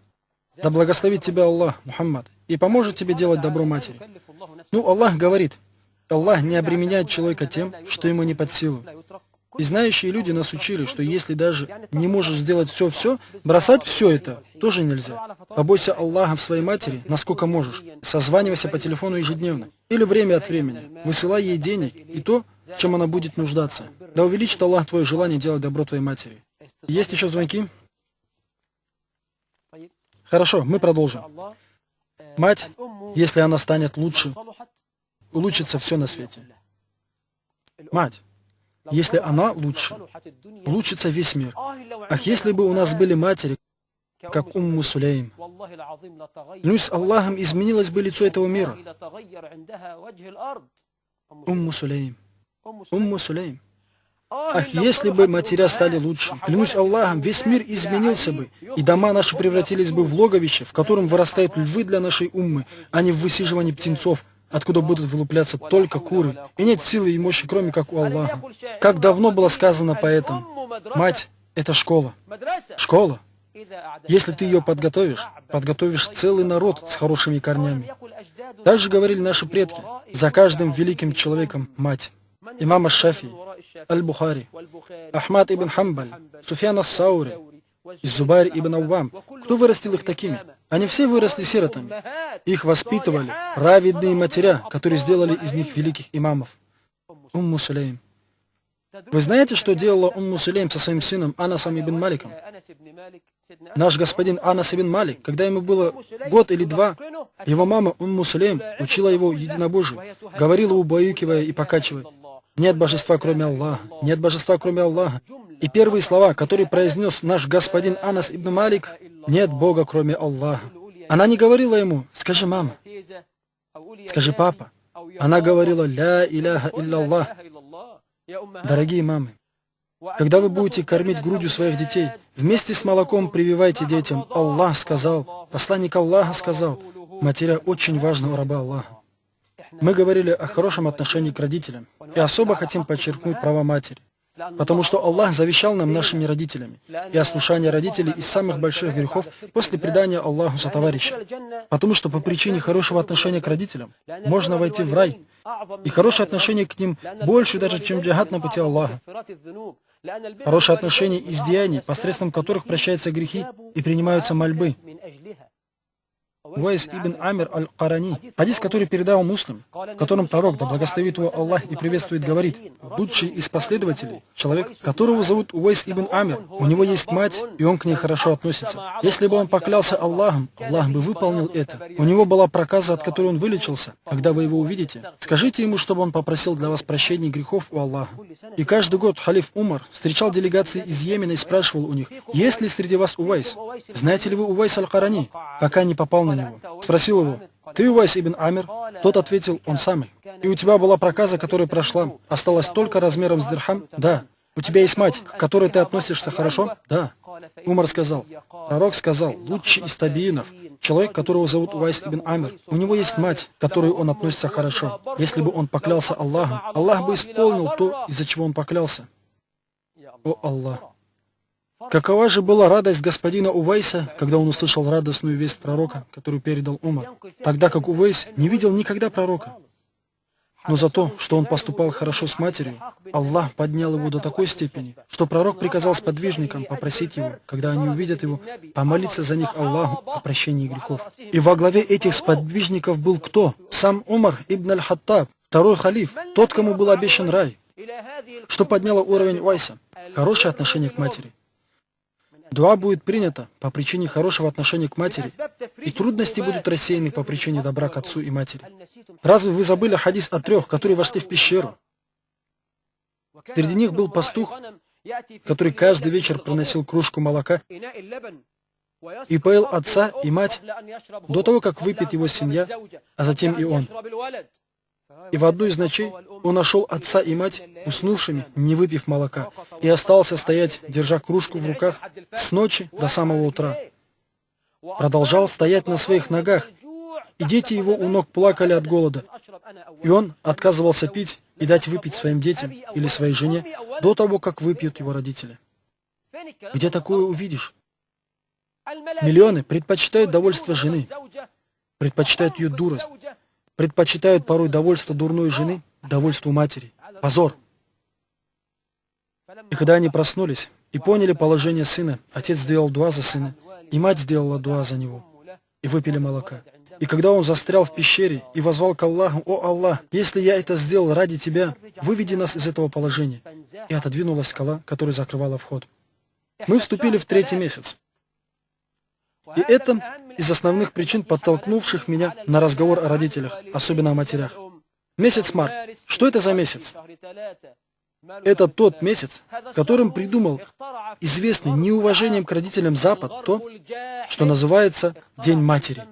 Да благословит тебя Аллах, Мухаммад, и поможет тебе делать добро матери. Ну, Аллах говорит: Аллах не обременяет человека тем, что ему не под силу. И знающие люди нас учили, что если даже не можешь сделать все, бросать все это тоже нельзя. Побойся Аллаха в своей матери, насколько можешь. Созванивайся по телефону ежедневно или время от времени. Высылай ей денег и то, в чем она будет нуждаться. Да увеличит Аллах твое желание делать добро твоей матери. Есть еще звонки? Хорошо, мы продолжим. Мать, если она станет лучше, улучшится все на свете. Мать, если она лучше, улучшится весь мир. Ах, если бы у нас были матери, как Умму Сулейм. Клянусь Аллахом, изменилось бы лицо этого мира. Умму Сулейм. Умму Сулейм. Ах, если бы матеря стали лучше, клянусь Аллахом, весь мир изменился бы, и дома наши превратились бы в логовище, в котором вырастают львы для нашей уммы, а не в высиживании птенцов, откуда будут вылупляться только куры, и нет силы и мощи, кроме как у Аллаха. Как давно было сказано поэтам: мать — это школа. Школа. Если ты ее подготовишь целый народ с хорошими корнями. Также говорили наши предки: за каждым великим человеком мать. Имам Аш-Шафи, Аль-Бухари, Ахмад ибн Хамбаль, Суфьян ас-Саури и Зубайр ибн Аввам. Кто вырастил их такими? Они все выросли сиротами. Их воспитывали праведные матеря, которые сделали из них великих имамов. Умму Сулейм. Вы знаете, что делала Умму Сулейм со своим сыном Анасом ибн Маликом? Наш господин Анас ибн Малик, когда ему было год или два, его мама Умму Сулейм учила его единобожию, говорила, убаюкивая и покачивая: нет божества, кроме Аллаха, нет божества, кроме Аллаха. И первые слова, которые произнес наш господин Анас ибн Малик: нет Бога, кроме Аллаха. Она не говорила ему: скажи, мама, скажи, папа. Она говорила: ля иляха илляллах. Дорогие мамы, когда вы будете кормить грудью своих детей, вместе с молоком прививайте детям: Аллах сказал, посланник Аллаха сказал. Матеря очень важна у раба Аллаха. Мы говорили о хорошем отношении к родителям и особо хотим подчеркнуть права матери. Потому что Аллах завещал нам нашими родителями, и ослушание родителей из самых больших грехов после предания Аллаху сотоварища. Потому что по причине хорошего отношения к родителям можно войти в рай, и хорошее отношение к ним больше даже, чем джихад на пути Аллаха. Хорошее отношение из деяний, посредством которых прощаются грехи и принимаются мольбы. Увайс ибн Амир аль-Карани, хадис, который передал Муслим, в котором пророк, да благословит его Аллах и приветствует, говорит: лучший из последователей, человек, которого зовут Увайс ибн Амир, у него есть мать, и он к ней хорошо относится. Если бы он поклялся Аллахом, Аллах бы выполнил это. У него была проказа, от которой он вылечился. Когда вы его увидите, скажите ему, чтобы он попросил для вас прощения грехов у Аллаха. И каждый год халиф Умар встречал делегации из Йемена и спрашивал у них: есть ли среди вас Увайс? Знаете ли вы Увайс аль-Карани? Пока не попал на него. Спросил его: ты Увайс ибн Амир? Тот ответил: он самый. И у тебя была проказа, которая прошла, осталась только размером с дирхам? Да. У тебя есть мать, к которой ты относишься хорошо? Да. Умар сказал: пророк сказал, лучший из табиинов, человек, которого зовут Увайс ибн Амир, у него есть мать, к которой он относится хорошо. Если бы он поклялся Аллахом, Аллах бы исполнил то, из-за чего он поклялся. О Аллах! Какова же была радость господина Увайса, когда он услышал радостную весть пророка, которую передал Умар, тогда как Увайс не видел никогда пророка. Но за то, что он поступал хорошо с матерью, Аллах поднял его до такой степени, что пророк приказал сподвижникам попросить его, когда они увидят его, помолиться за них Аллаху о прощении грехов. И во главе этих сподвижников был кто? Сам Умар ибн аль-Хаттаб, второй халиф, тот, кому был обещан рай. Что подняло уровень Увайса? Хорошее отношение к матери. Дуа будет принято по причине хорошего отношения к матери, и трудности будут рассеяны по причине добра к отцу и матери. Разве вы забыли хадис о 3, которые вошли в пещеру? Среди них был пастух, который каждый вечер приносил кружку молока и поил отца и мать до того, как выпьет его семья, а затем и он. И в одну из ночей он нашел отца и мать уснувшими, не выпив молока, и остался стоять, держа кружку в руках, с ночи до самого утра. Продолжал стоять на своих ногах, и дети его у ног плакали от голода. И он отказывался пить и дать выпить своим детям или своей жене до того, как выпьют его родители. Где такое увидишь? Миллионы предпочитают довольство жены, предпочитают ее дурость, предпочитают порой довольство дурной жены довольству матери. Позор! И когда они проснулись и поняли положение сына, отец сделал дуа за сына, и мать сделала дуа за него, и выпили молока. И когда он застрял в пещере и возвал к Аллаху: «О Аллах, если я это сделал ради Тебя, выведи нас из этого положения». И отодвинулась скала, которая закрывала вход. Мы вступили в 3-й месяц. И это из основных причин, подтолкнувших меня на разговор о родителях, особенно о матерях. Месяц март. Что это за месяц? Это тот месяц, в котором придумал известный неуважением к родителям Запад то, что называется День матери.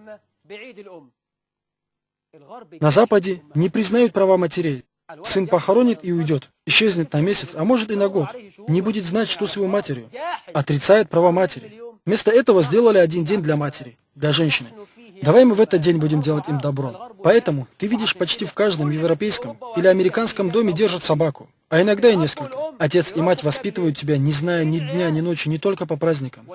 На Западе не признают права матерей. Сын похоронит и уйдет, исчезнет на месяц, а может и на год. Не будет знать, что с его матерью. Отрицает права матери. Вместо этого сделали один день для матери, для женщины. Давай мы в этот день будем делать им добро. Поэтому ты видишь, почти в каждом европейском или американском доме держат собаку, а иногда и несколько. Отец и мать воспитывают тебя, не зная ни дня, ни ночи, не только по праздникам.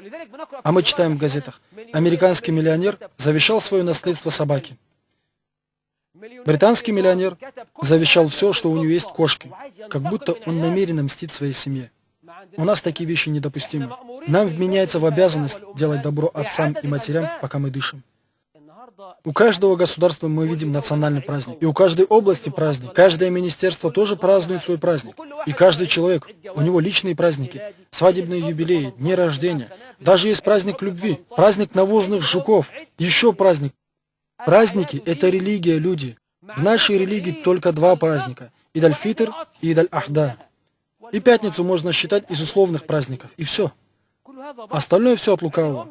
А мы читаем в газетах: американский миллионер завещал свое наследство собаке. Британский миллионер завещал все, что у него есть, кошки, как будто он намеренно мстит своей семье. У нас такие вещи недопустимы. Нам вменяется в обязанность делать добро отцам и матерям, пока мы дышим. У каждого государства мы видим национальный праздник. И у каждой области праздник. Каждое министерство тоже празднует свой праздник. И каждый человек, у него личные праздники, свадебные юбилеи, дни рождения. Даже есть праздник любви, праздник навозных жуков, еще праздник. Праздники – это религия, люди. В нашей религии только 2 праздника – Идаль-Фитр и Идаль-Ахда. И пятницу можно считать из условных праздников, и все. Остальное все от лукавого.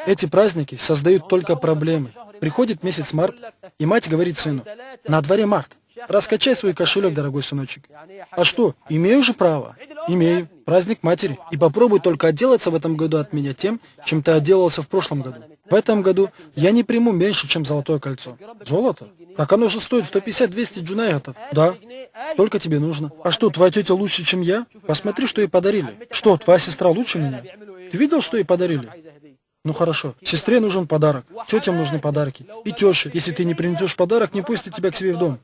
Эти праздники создают только проблемы. Приходит месяц март, и мать говорит сыну: на дворе март, раскачай свой кошелек, дорогой сыночек. А что, имею же право? Имею. праздник матери. И попробуй только отделаться в этом году от меня тем, чем ты отделался в прошлом году. В этом году я не приму меньше, чем золотое кольцо. Золото? Так оно же стоит 150-200 джунайгатов. Да. Столько тебе нужно. А что, твоя тетя лучше, чем я? Посмотри, что ей подарили. Что, твоя сестра лучше меня? Ты видел, что ей подарили? Ну хорошо. Сестре нужен подарок. Тетям нужны подарки. И теще. Если ты не принесешь подарок, не пустят тебя к себе в дом.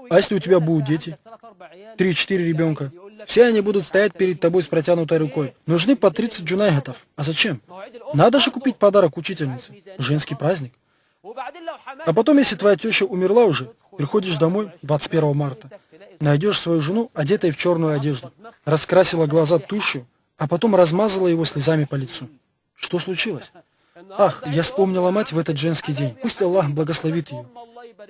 А если у тебя будут дети? 3-4 ребенка. Все они будут стоять перед тобой с протянутой рукой. Нужны по 30 джунайгатов. А зачем? Надо же купить подарок учительнице. Женский праздник. А потом, если твоя теща умерла уже, приходишь домой 21 марта, найдешь свою жену, одетой в черную одежду, раскрасила глаза тушью, а потом размазала его слезами по лицу. Что случилось? Ах, я вспомнила мать в этот женский день. Пусть Аллах благословит ее.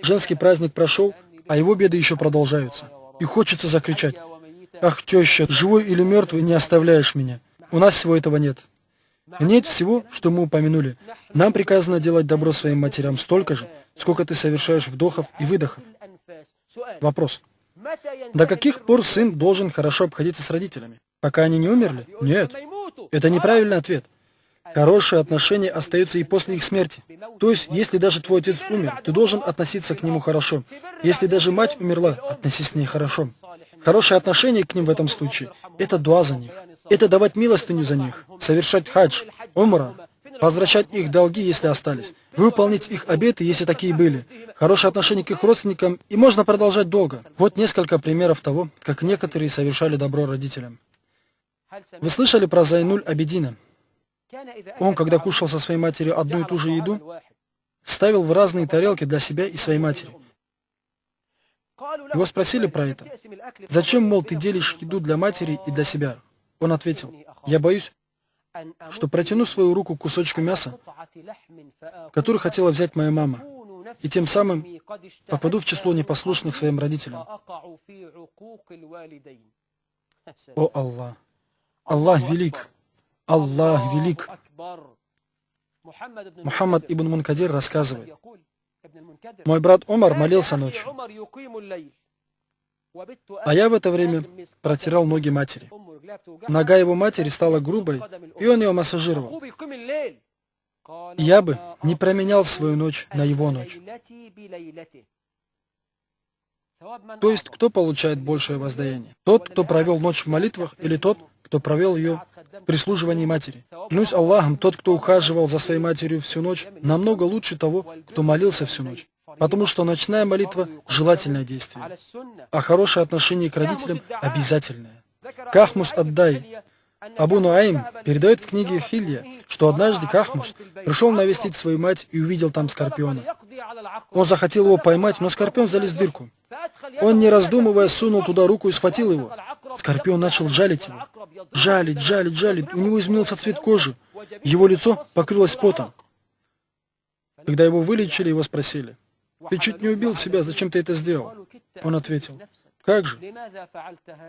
Женский праздник прошел, а его беды еще продолжаются. И хочется закричать: ах, теща, живой или мертвый, не оставляешь меня. У нас всего этого нет. Нет всего, что мы упомянули. Нам приказано делать добро своим матерям столько же, сколько ты совершаешь вдохов и выдохов. Вопрос. До каких пор сын должен хорошо обходиться с родителями? Пока они не умерли? Нет. Это неправильный ответ. Хорошие отношения остаются и после их смерти. То есть, если даже твой отец умер, ты должен относиться к нему хорошо. Если даже мать умерла, относись к ней хорошо. Хорошее отношение к ним в этом случае – это дуа за них. Это давать милостыню за них, совершать хадж, умра, возвращать их долги, если остались, выполнить их обеты, если такие были, хорошее отношение к их родственникам, и можно продолжать долго. Вот несколько примеров того, как некоторые совершали добро родителям. Вы слышали про Зайнуль Абидина? Он, когда кушал со своей матерью одну и ту же еду, ставил в разные тарелки для себя и своей матери. Его спросили про это. Зачем, мол, ты делишь еду для матери и для себя? Он ответил: я боюсь, что протяну свою руку к кусочку мяса, который хотела взять моя мама, и тем самым попаду в число непослушных своим родителям. О Аллах! Аллах велик! Аллах велик! Мухаммад ибн Мункадир рассказывает: мой брат Умар молился ночью, а я в это время протирал ноги матери. Нога его матери стала грубой, и он ее массажировал. Я бы не променял свою ночь на его ночь. То есть, кто получает большее воздаяние? Тот, кто провел ночь в молитвах, или тот, кто провел ее в прислуживании матери? Клянусь Аллахом, тот, кто ухаживал за своей матерью всю ночь, намного лучше того, кто молился всю ночь. Потому что ночная молитва – желательное действие, а хорошее отношение к родителям – обязательное. Кахмус Аддай Абу Нуаим передает в книге Хилья, что однажды Кахмус пришел навестить свою мать и увидел там скорпиона. Он захотел его поймать, но скорпион залез в дырку. Он, не раздумывая, сунул туда руку и схватил его. Скорпион начал жалить его. Жалить, жалить, жалить. У него изменился цвет кожи. Его лицо покрылось потом. Когда его вылечили, его спросили: ты чуть не убил себя, зачем ты это сделал? Он ответил: как же?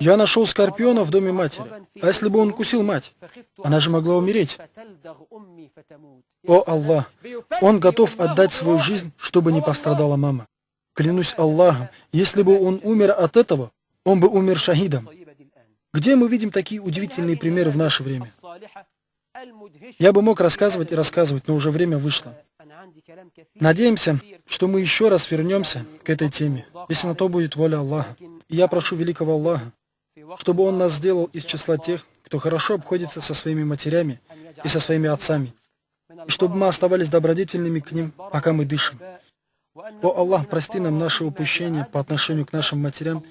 Я нашел скорпиона в доме матери. А если бы он укусил мать? Она же могла умереть. О Аллах! Он готов отдать свою жизнь, чтобы не пострадала мама. Клянусь Аллахом, если бы он умер от этого, он бы умер шахидом. Где мы видим такие удивительные примеры в наше время? Я бы мог рассказывать и рассказывать, но уже время вышло. Надеемся, что мы еще раз вернемся к этой теме, если на то будет воля Аллаха. И я прошу великого Аллаха, чтобы Он нас сделал из числа тех, кто хорошо обходится со своими матерями и со своими отцами, и чтобы мы оставались добродетельными к ним, пока мы дышим. О Аллах, прости нам наши упущения по отношению к нашим матерям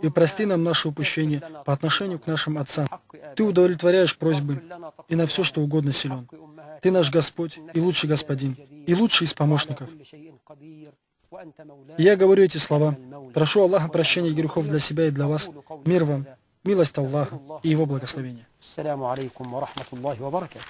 и прости нам наши упущения по отношению к нашим отцам. Ты удовлетворяешь просьбы и на все, что угодно силен. Ты наш Господь и лучший Господин, и лучший из помощников. И я говорю эти слова. Прошу Аллаха прощения грехов для себя и для вас. Мир вам, милость Аллаха и Его благословения. Ассаляму алейкум ва рахматуллахи ва баракатух.